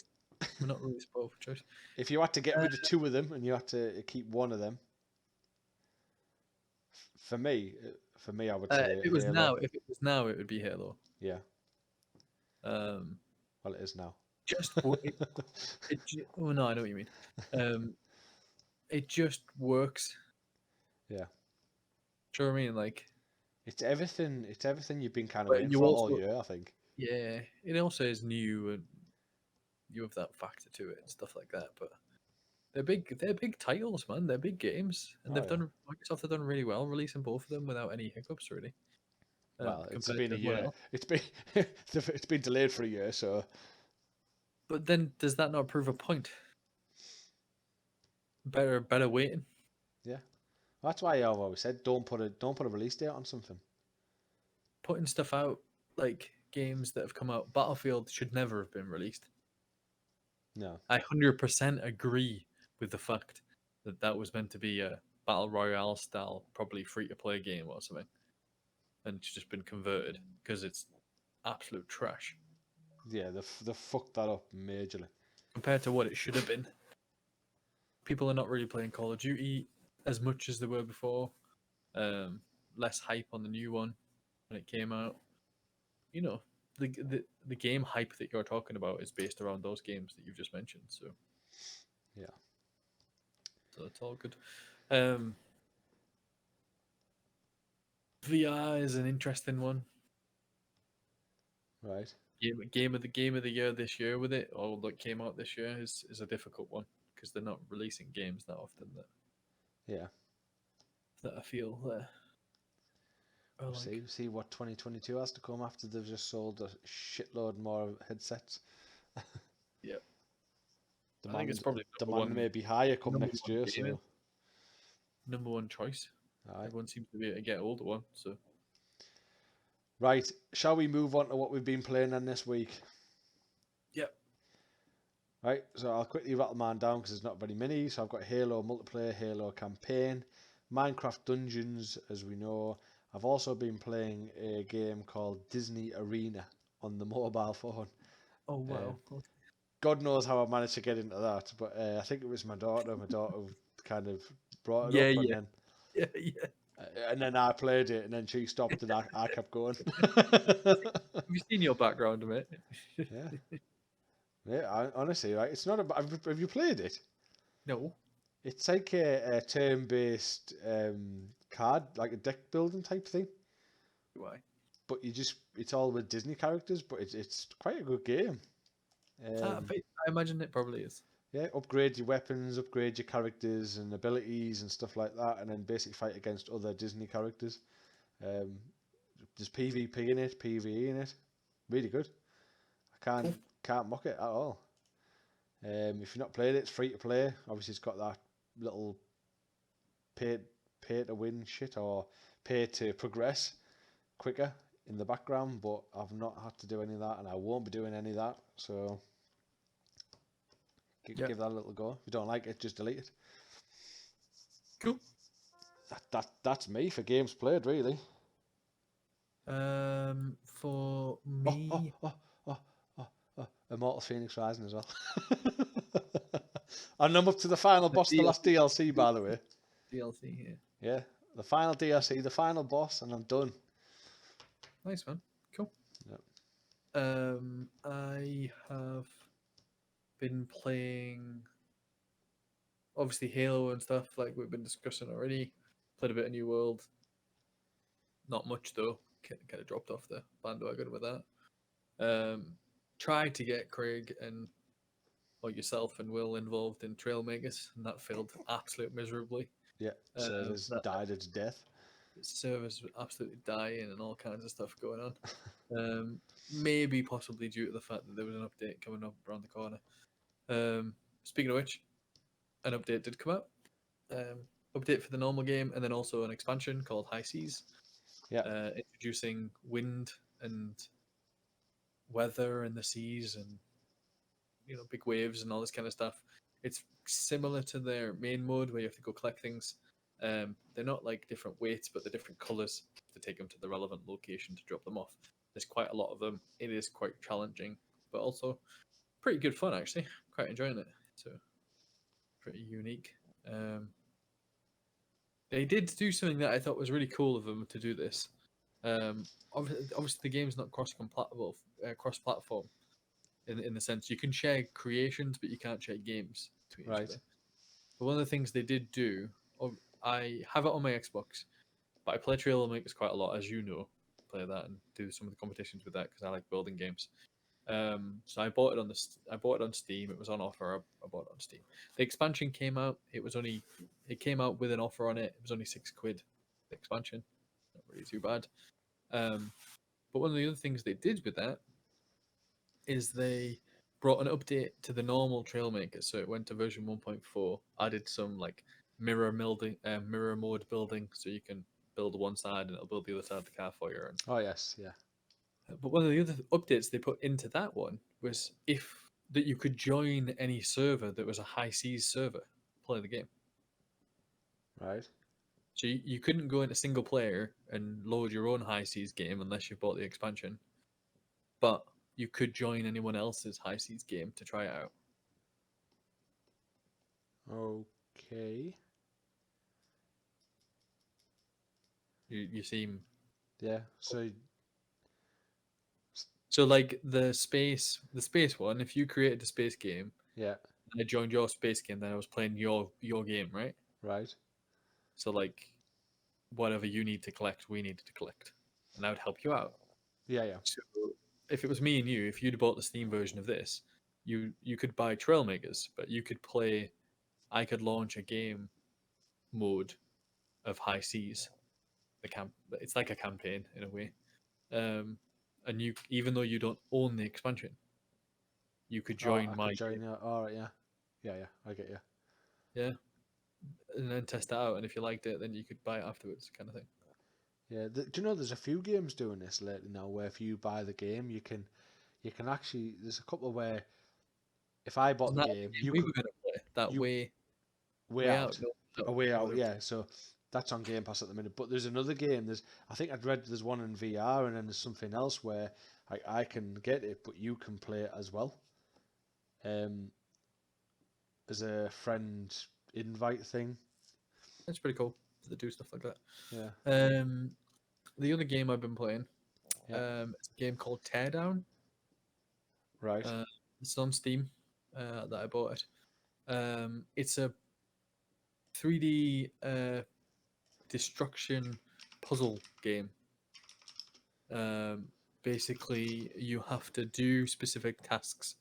we're not really spoiled for choice. if you had to get rid of two of them and you had to keep one of them, for me, I would say Halo. If it was now, it would be Halo. Yeah, Um, well, it is now. just oh no, I know what you mean. It just works. Yeah, Do you know what I mean? Like, it's everything. It's everything you've been kind of but waiting you for all also, year, I think. yeah, it also is new and you have that factor to it and stuff like that. But they're big titles, man. They're big games, and Oh yeah. Microsoft have done really well releasing both of them without any hiccups, really. Well, it's Compared been to a everyone year. else. It's been it's been delayed for a year, so But then, does that not prove a point? Better waiting. yeah. That's why I've always said don't put a release date on something. Putting stuff out like games that have come out. Battlefield should never have been released. No. I 100% agree with the fact that that was meant to be a battle royale style, probably free to play game or something, and it's just been converted because it's absolute trash. Yeah, they fucked that up majorly. compared to what it should have been. People are not really playing Call of Duty as much as they were before. Less hype on the new one when it came out. You know, the game hype that you're talking about is based around those games that you've just mentioned. So Yeah. it's all good. VR is an interesting one. Right. Game of the year this year with it, or that came out this year, is a difficult one because they're not releasing games that often Yeah. that I feel are like. See what 2022 has to come after they've just sold a shitload more headsets. Yeah, I think it's Demand probably demand may be higher come number next one year. gaming, So, number one choice. aye. Everyone seems to be able to get older one. So Right. Shall we move on to what we've been playing on this week? yep. Right. So I'll quickly rattle mine down because there's not very many. So I've got Halo multiplayer, Halo campaign, Minecraft Dungeons, as we know. I've also been playing a game called Disney Arena on the mobile phone. Oh wow. God knows how I managed to get into that, but I think it was my daughter. My daughter kind of brought it Yeah, up, yeah, yeah. and then I played it, and then she stopped, and I kept going. Have you seen your background, mate? Yeah, yeah. Honestly, right, it's not about. Have you played it? No. It's like a turn-based card, like a deck building type thing. Why? But it's all with Disney characters, but it's quite a good game. Um, I imagine it probably is. Yeah, upgrade your weapons, upgrade your characters and abilities and stuff like that, and then basically fight against other Disney characters. Um, there's PvP in it, PvE in it. Really good. I Cool. can't mock it at all. If you've not played it, it's free to play. Obviously, it's got that little pay pay to win shit or pay to progress quicker in the background, but I've not had to do any of that, and I won't be doing any of that. So Yeah. give that a little go. If you don't like it, just delete it. Cool. That's me for games played, really. For Oh, me, Immortal Phoenix Rising as well. And I'm up to the final boss, the last DLC, by the way. DLC here. Yeah, the final DLC, the final boss, and I'm done. Nice man. Cool. Yep. I have been playing obviously Halo and stuff like we've been discussing already. Played a bit of New World. Not much though. Kind of dropped off the bandwagon with that. Tried to get Craig and or yourself and Will involved in Trailmakers, and that failed absolutely miserably. Yeah, servers died a death. Servers were absolutely dying and all kinds of stuff going on. Maybe possibly due to the fact that there was an update coming up around the corner. Speaking of which, an update did come out. Update for the normal game, and then also an expansion called High Seas. Yeah. Introducing wind and weather in the seas, and big waves and all this kind of stuff. It's similar to their main mode where you have to go collect things. They're not like different weights, but they're different colors to take them to the relevant location to drop them off. There's quite a lot of them. It is quite challenging, but also pretty good fun actually. Quite enjoying it. So pretty unique. They did do something that I thought was really cool of them to do this. Obviously the game's not cross-platform in the sense you can share creations, but you can't share games between each Right. other. But one of the things they did do, I have it on my Xbox, but I play Trailmakers quite a lot, as you know. Play that and do some of the competitions with that because I like building games. So I bought it on Steam. It was on offer. I bought it on Steam. The expansion came out. It came out with an offer on it. It was only £6. The expansion, not really too bad. But one of the other things they did with that is they brought an update to the normal Trailmaker. So it went to version 1.4, added some like mirror mode building, so you can build one side and it'll build the other side of the car for you. Oh yes, yeah. But one of the other updates they put into that one was that you could join any server that was a high seas server, play the game. Right. So you couldn't go into single player and load your own high seas game unless you bought the expansion. But you could join anyone else's high seas game to try it out. Okay. You seem Yeah. so like the space one. If you created a space game, Yeah. and I joined your space game, then I was playing your game, right? Right. So like whatever you need to collect, we needed to collect, and I would help you out. Yeah. Yeah. So if it was me and you, if you'd bought the Steam version of this, you could buy Trailmakers, but you could play. I could launch a game mode of high seas. It's like a campaign in a way, and you, even though you don't own the expansion, you could Oh, join I my could join game, you. All right. Yeah. Yeah. Yeah. I get you. yeah, and then test it out. And if you liked it, then you could buy it afterwards, kind of thing. Yeah. Do you know there's a few games doing this lately now, where if you buy the game, you can actually. There's a couple where if I bought Isn't the that game, you we could were going to play that you way way out? out. No, A no, way out, whatever. yeah. So that's on Game Pass at the minute. But there's another game. I think I'd read there's one in VR, and then there's something else where I can get it, but you can play it as well. As a friend invite thing. It's pretty cool to do stuff like that. Yeah. The other game I've been playing, Yeah. it's a game called Teardown. Right. It's on Steam that I bought it. It's a 3D destruction puzzle game. Basically, you have to do specific tasks.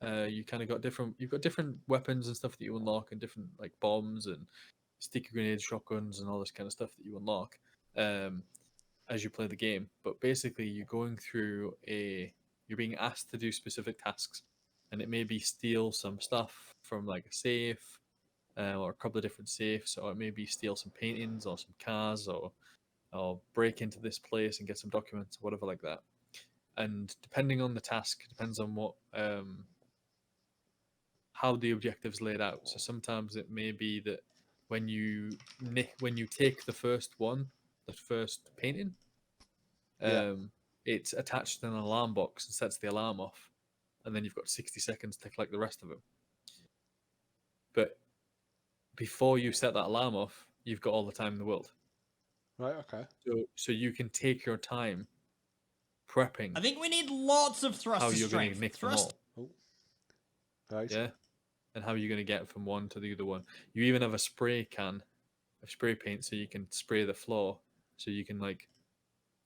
You kind of got different. You've got different weapons and stuff that you unlock, and different like bombs and sticky grenades, shotguns, and all this kind of stuff that you unlock as you play the game. But basically, you're being asked to do specific tasks, and it may be steal some stuff from like a safe, or a couple of different safes, or it may be steal some paintings or some cars, or break into this place and get some documents, or whatever like that. And depending on the task, depends on what how the objective's laid out. So sometimes it may be that when you take the first painting, Yeah. it's attached to an alarm box and sets the alarm off, and then you've got 60 seconds to collect the rest of them. But before you set that alarm off, you've got all the time in the world. Right. Okay. So you can take your time prepping I think we need lots of thrust how to you're going strength. to nick them Thrust. all. Oh. Right. Yeah, and how you're going to get from one to the other one. You even have a spray can of spray paint, so you can spray the floor, so you can like,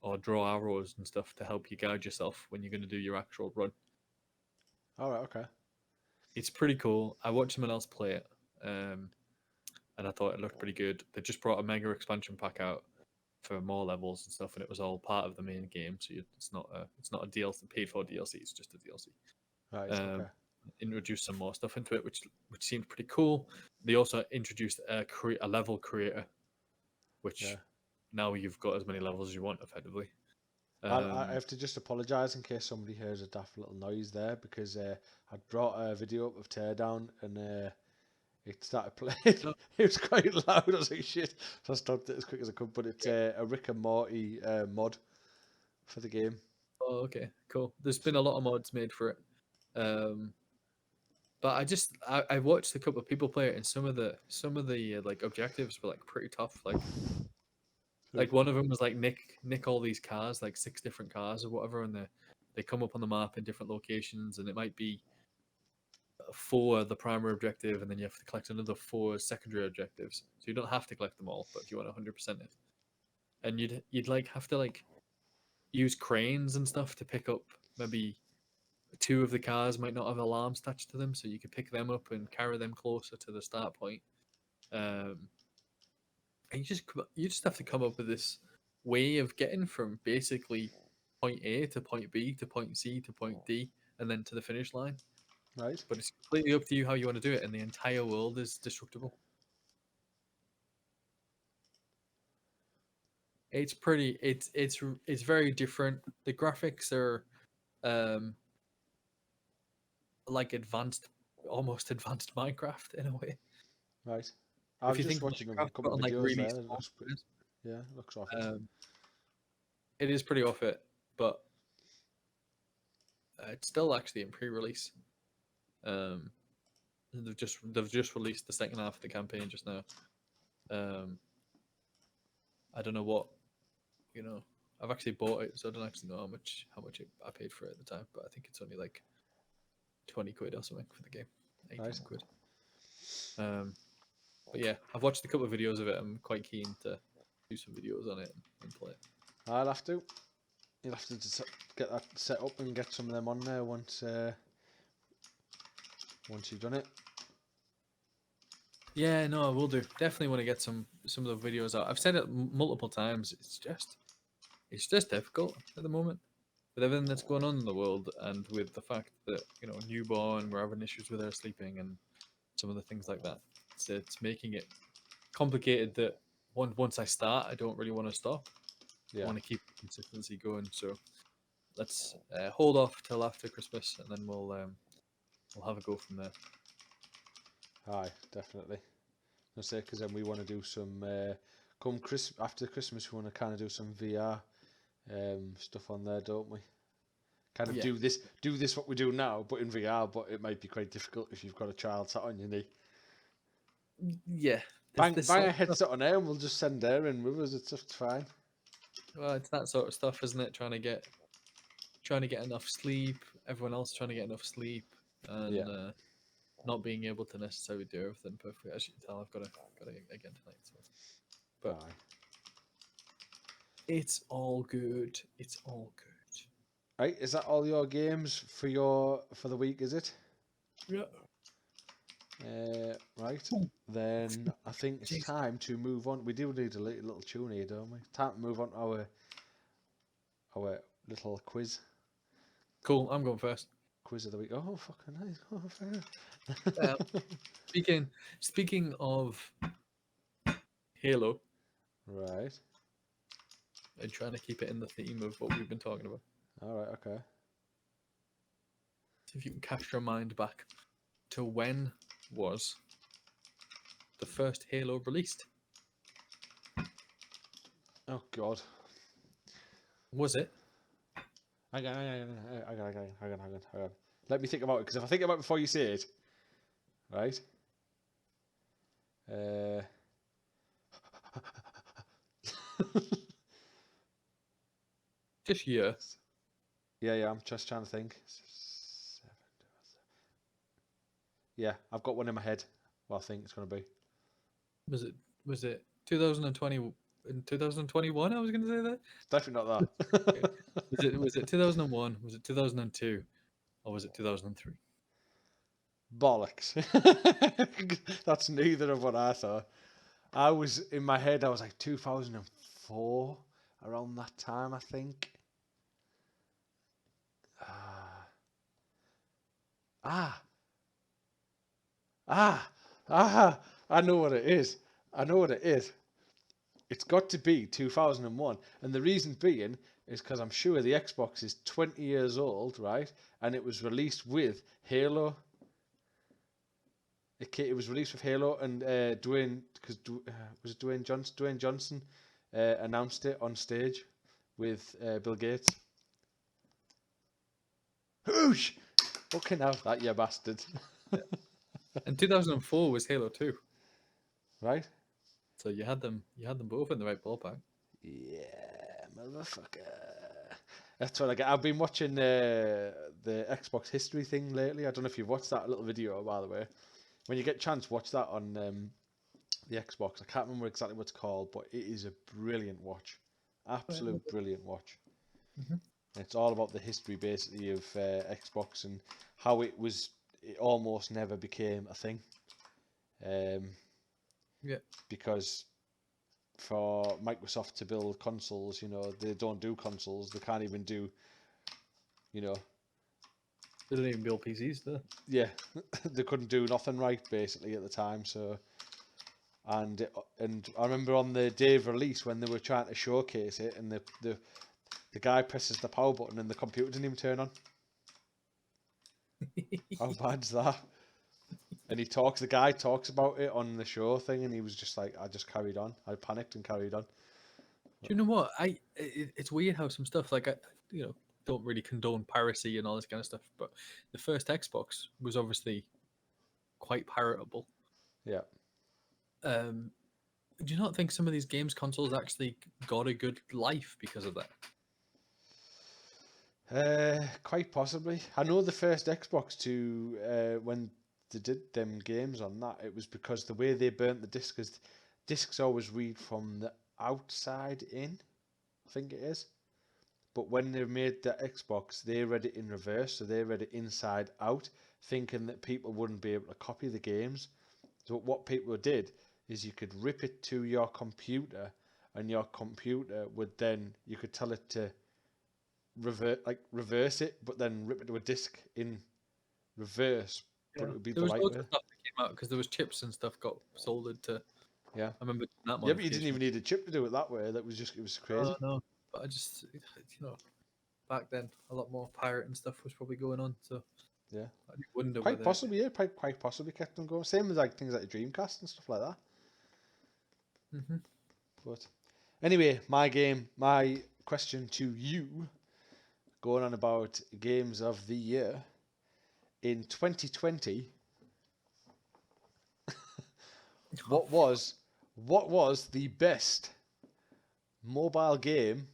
or draw arrows and stuff to help you guide yourself when you're going to do your actual run. All right. Okay. It's pretty cool. I watched someone else play it, and I thought it looked pretty good. They just brought a mega expansion pack out for more levels and stuff, and it was all part of the main game. So it's not a DLC, paid for DLC. It's just a DLC. Right. Okay. Introduced some more stuff into it, which seemed pretty cool. They also introduced a level creator, which Yeah. now you've got as many levels as you want, effectively. I have to just apologise in case somebody hears a daft little noise there, because I brought a video up of Teardown, and it started playing. Oh. It was quite loud. I was like, shit. So I stopped it as quick as I could. But it's a Rick and Morty mod for the game. Oh, okay, cool. There's been a lot of mods made for it. But I watched a couple of people play it, and some of the like objectives were like pretty tough. Like one of them was like nick all these cars, like 6 different cars or whatever, and they come up on the map in different locations, and it might be 4 the primary objective, and then you have to collect another 4 secondary objectives. So you don't have to collect them all, but you want 100% it. And you'd like have to like use cranes and stuff to pick up maybe 2 of the cars might not have alarms attached to them, so you could pick them up and carry them closer to the start point. And you just have to come up with this way of getting from basically point A to point B to point C to point D, and then to the finish line. Right. But it's completely up to you how you want to do it, and the entire world is destructible. It's pretty. It's very different. The graphics are like almost advanced Minecraft in a way. Right. I If was you just think watching a Minecraft, but couple on of like videos really there. small screens, Yeah, it looks off it. it is pretty off it, but it's still actually in pre-release. They've just released the second half of the campaign just now. I don't know what, I've actually bought it, so I don't actually know how much I paid for it at the time, but I think it's only like 20 quid or something for the game. 18 Nice. quid. But yeah, I've watched a couple of videos of it. I'm quite keen to do some videos on it and play it. I'll have to. You'll have to get that set up and get some of them on there once you've done it. Yeah, no, I will do. Definitely want to get some of the videos out. I've said it multiple times. It's just difficult at the moment with everything that's going on in the world, and with the fact that newborn, we're having issues with her sleeping and some of the things like that. So it's making it complicated. That once I start, I don't really want to stop. Yeah. I want to keep consistency going. So let's hold off till after Christmas, and then we'll have a go from there. Aye, definitely. I say because then we want to do some after Christmas. We want to kind of do some VR stuff on there, don't we? Kind of do this what we do now, but in VR. But it might be quite difficult if you've got a child sat on your knee. Yeah. Bang a headset on there, and we'll just send her in with us. It's fine. Well, it's that sort of stuff, isn't it? Trying to get enough sleep. Everyone else trying to get enough sleep, and not being able to necessarily do everything perfectly. As you can tell, I've got to again tonight. So. But it's all good. It's all good. Right, is that all your games for the week? Is it? Yeah. Right, then I think it's time to move on. We do need a little tune here, don't we? Time to move on to our little quiz. Cool, I'm going first. Quiz of the week. Oh, fucking nice. Oh, fair. Speaking of Halo. Right. And trying to keep it in the theme of what we've been talking about. All right, okay. So if you can cast your mind back to when was the first Halo released? Oh, God. Was it? Hang on. Let me think about it, because if I think about it before you say it, right? Just year. Yeah, I'm just trying to think. Yeah, I've got one in my head. What I think it's going to be. Was it 2020? In 2021, I was going to say that. Definitely not that. Was it 2001? Was it 2002? Or was it 2003? Bollocks. That's neither of what I thought. I was in my head. I was like 2004, around that time, I think. I know what it is. It's got to be 2001. And the reason being is because I'm sure the Xbox is 20 years old, right? And it was released with Halo. It was released with Halo, and Dwayne Johnson announced it on stage with Bill Gates. Whoosh! Fucking hell, that you bastard. And 2004 was Halo 2. Right? So you had them both in the right ballpark. Yeah, motherfucker. That's what I get. I've been watching the Xbox history thing lately. I don't know if you've watched that little video, by the way. When you get a chance, watch that on the Xbox. I can't remember exactly what it's called, but it is a brilliant watch. Absolute brilliant watch. Mm-hmm. It's all about the history, basically, of Xbox and how it almost never became a thing. Because for Microsoft to build consoles, they don't do consoles. They can't even do, They don't even build PCs, do they? Yeah, they couldn't do nothing right, basically, at the time. So, and I remember on the day of release when they were trying to showcase it, and the guy presses the power button and the computer didn't even turn on. How bad's that? And the guy talks about it on the show thing, and he was just like, I just carried on. I panicked and carried on. Do you know what? It's weird how some stuff, like, don't really condone piracy and all this kind of stuff. But the first Xbox was obviously quite piratable. Yeah. Do you not think some of these games consoles actually got a good life because of that? Quite possibly. I know the first Xbox when they did them games on that, it was because the way they burnt the disc is discs always read from the outside in, I think it is. But when they made the Xbox, they read it in reverse, so they read it inside out, thinking that people wouldn't be able to copy the games. So what people did is you could rip it to your computer, and your computer would then, you could tell it to reverse it, but then rip it to a disc in reverse. But it would be There the was right loads way. of stuff that came out because there was chips and stuff got soldered to. Yeah. I remember that Yeah, but you didn't modification. even need a chip to do it that way. That was just, it was crazy. Oh, no, but I just, back then a lot more pirate and stuff was probably going on. So Yeah. I do wonder Quite whether possibly, yeah. Quite possibly kept them going. Same with like things like the Dreamcast and stuff like that. Mhm. But anyway, my question to you, going on about games of the year in 2020. What was the best mobile game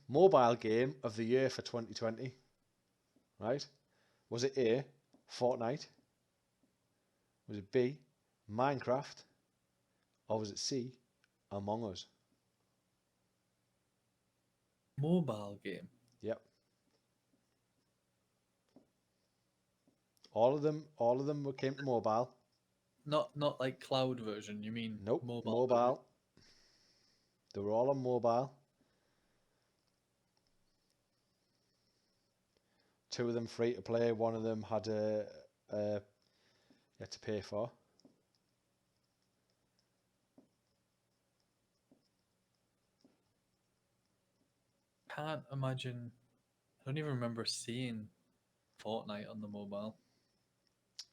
of the year for 2020? Right? Was it A, Fortnite? Was it B, Minecraft? Or was it C, Among Us? mobile game. Yep. All of them came to mobile. Not like cloud version. You mean Nope, mobile? Version? mobile. They were all on mobile. 2 of them free to play. 1 of them had you had to pay for. Can't imagine. I don't even remember seeing Fortnite on the mobile.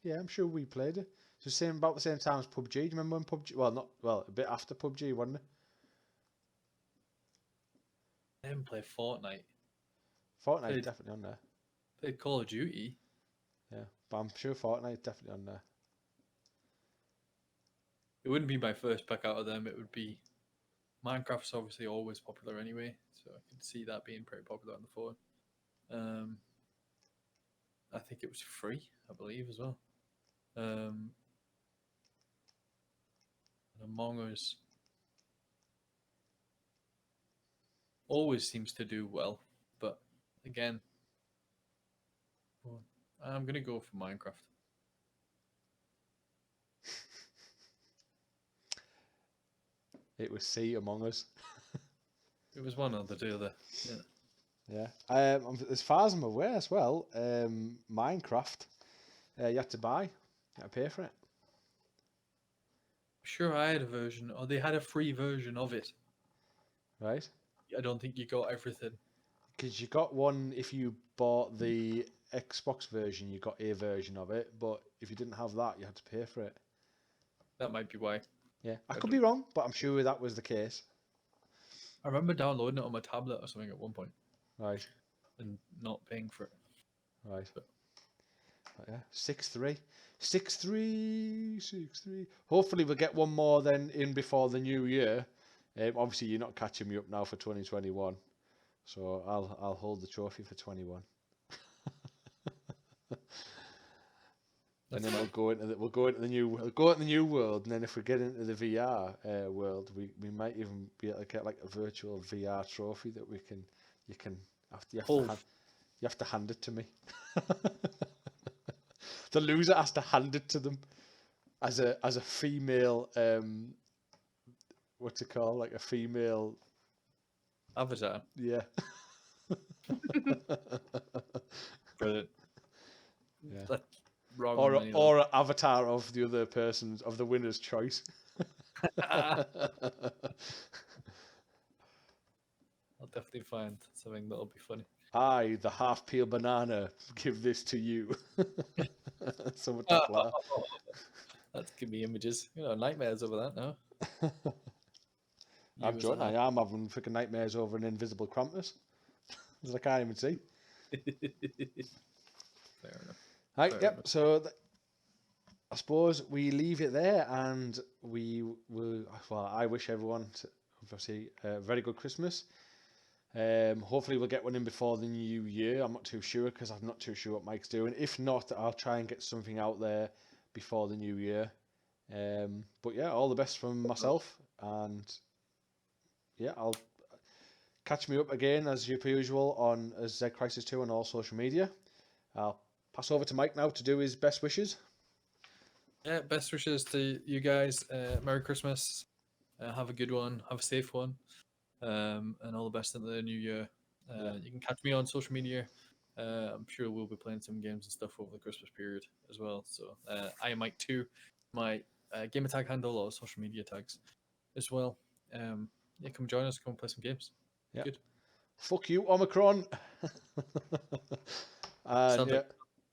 Yeah, I'm sure we played it. So same about the same time as PUBG. Do you remember when PUBG? Well, a bit after PUBG, wasn't it? I didn't play Fortnite. Fortnite Played- definitely on there. Played Call of Duty. Yeah, but I'm sure Fortnite definitely on there. It wouldn't be my first pick out of them. It would be Minecraft's obviously always popular anyway, so I could see that being pretty popular on the phone. I think it was free, I believe, as well. And Among Us always seems to do well, but again, I'm gonna go for Minecraft. It was C, Among Us. It was one or the other. Yeah. Yeah. As far as I'm aware as well, Minecraft, you had to buy, you had to pay for it. Sure, I had a version, or they had a free version of it. Right? I don't think you got everything. Because you got one, if you bought the Xbox version, you got a version of it, but if you didn't have that, you had to pay for it. That might be why. Yeah, I could be wrong, but I'm sure that was the case. I remember downloading it on my tablet or something at one point Right, and not paying for it. right. But yeah, 6-3. 6-3, 6-3. Hopefully we'll get one more then in before the new year. Obviously you're not catching me up now for 2021, so I'll hold the trophy for 21. And then we'll go into the new world, and then if we get into the VR world, we might even be able to get like a virtual VR trophy that you have to hand it to me. The loser has to hand it to them as a female. What's it called? Like a female. Avatar. Yeah. Brilliant. Yeah. That's wrong Or on many or an avatar of the other person's of the winner's choice. levels. I'll definitely find something that'll be funny. I, the half-peeled banana, give this to you. Someone to laugh. That's give me images. Nightmares over that now. I'm joking. I am having freaking nightmares over an invisible Krampus. It's like I can't even see. Fair enough. Right, Fair yep. enough. So I suppose we leave it there, and we will. Well, I wish everyone, obviously, a very good Christmas. Hopefully, we'll get one in before the new year. I'm not too sure because I'm not too sure what Mike's doing. If not, I'll try and get something out there before the new year. But yeah, all the best from myself, and yeah, I'll catch me up again as per usual on Z Crisis 2 on all social media. I'll pass over to Mike now to do his best wishes. Yeah, best wishes to you guys. Merry Christmas. Have a good one. Have a safe one. And all the best in the new year. You can catch me on social media. I'm sure we'll be playing some games and stuff over the Christmas period as well. So I am Mike 2, my gamer tag handle or social media tags as well. Yeah, come join us. Come play some games. Yeah. Good. Fuck you, Omicron. Sounds yeah. like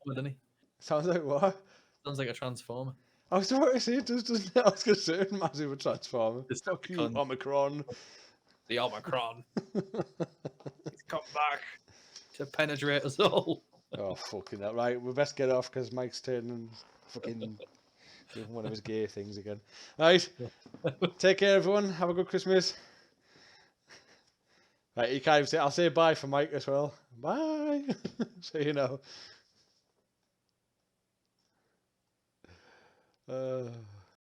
doesn't he? Sounds like what? Sounds like a transformer. I was about to say it doesn't it? I was going to say massive transformer. Fuck you, Decepticon. Omicron. The Omicron. He's come back to penetrate us all. Oh, fucking that. Right, we best get off because Mike's turning fucking doing one of his gay things again. Right, take care, everyone. Have a good Christmas. Right, you can't even say, I'll say bye for Mike as well. Bye. So you know.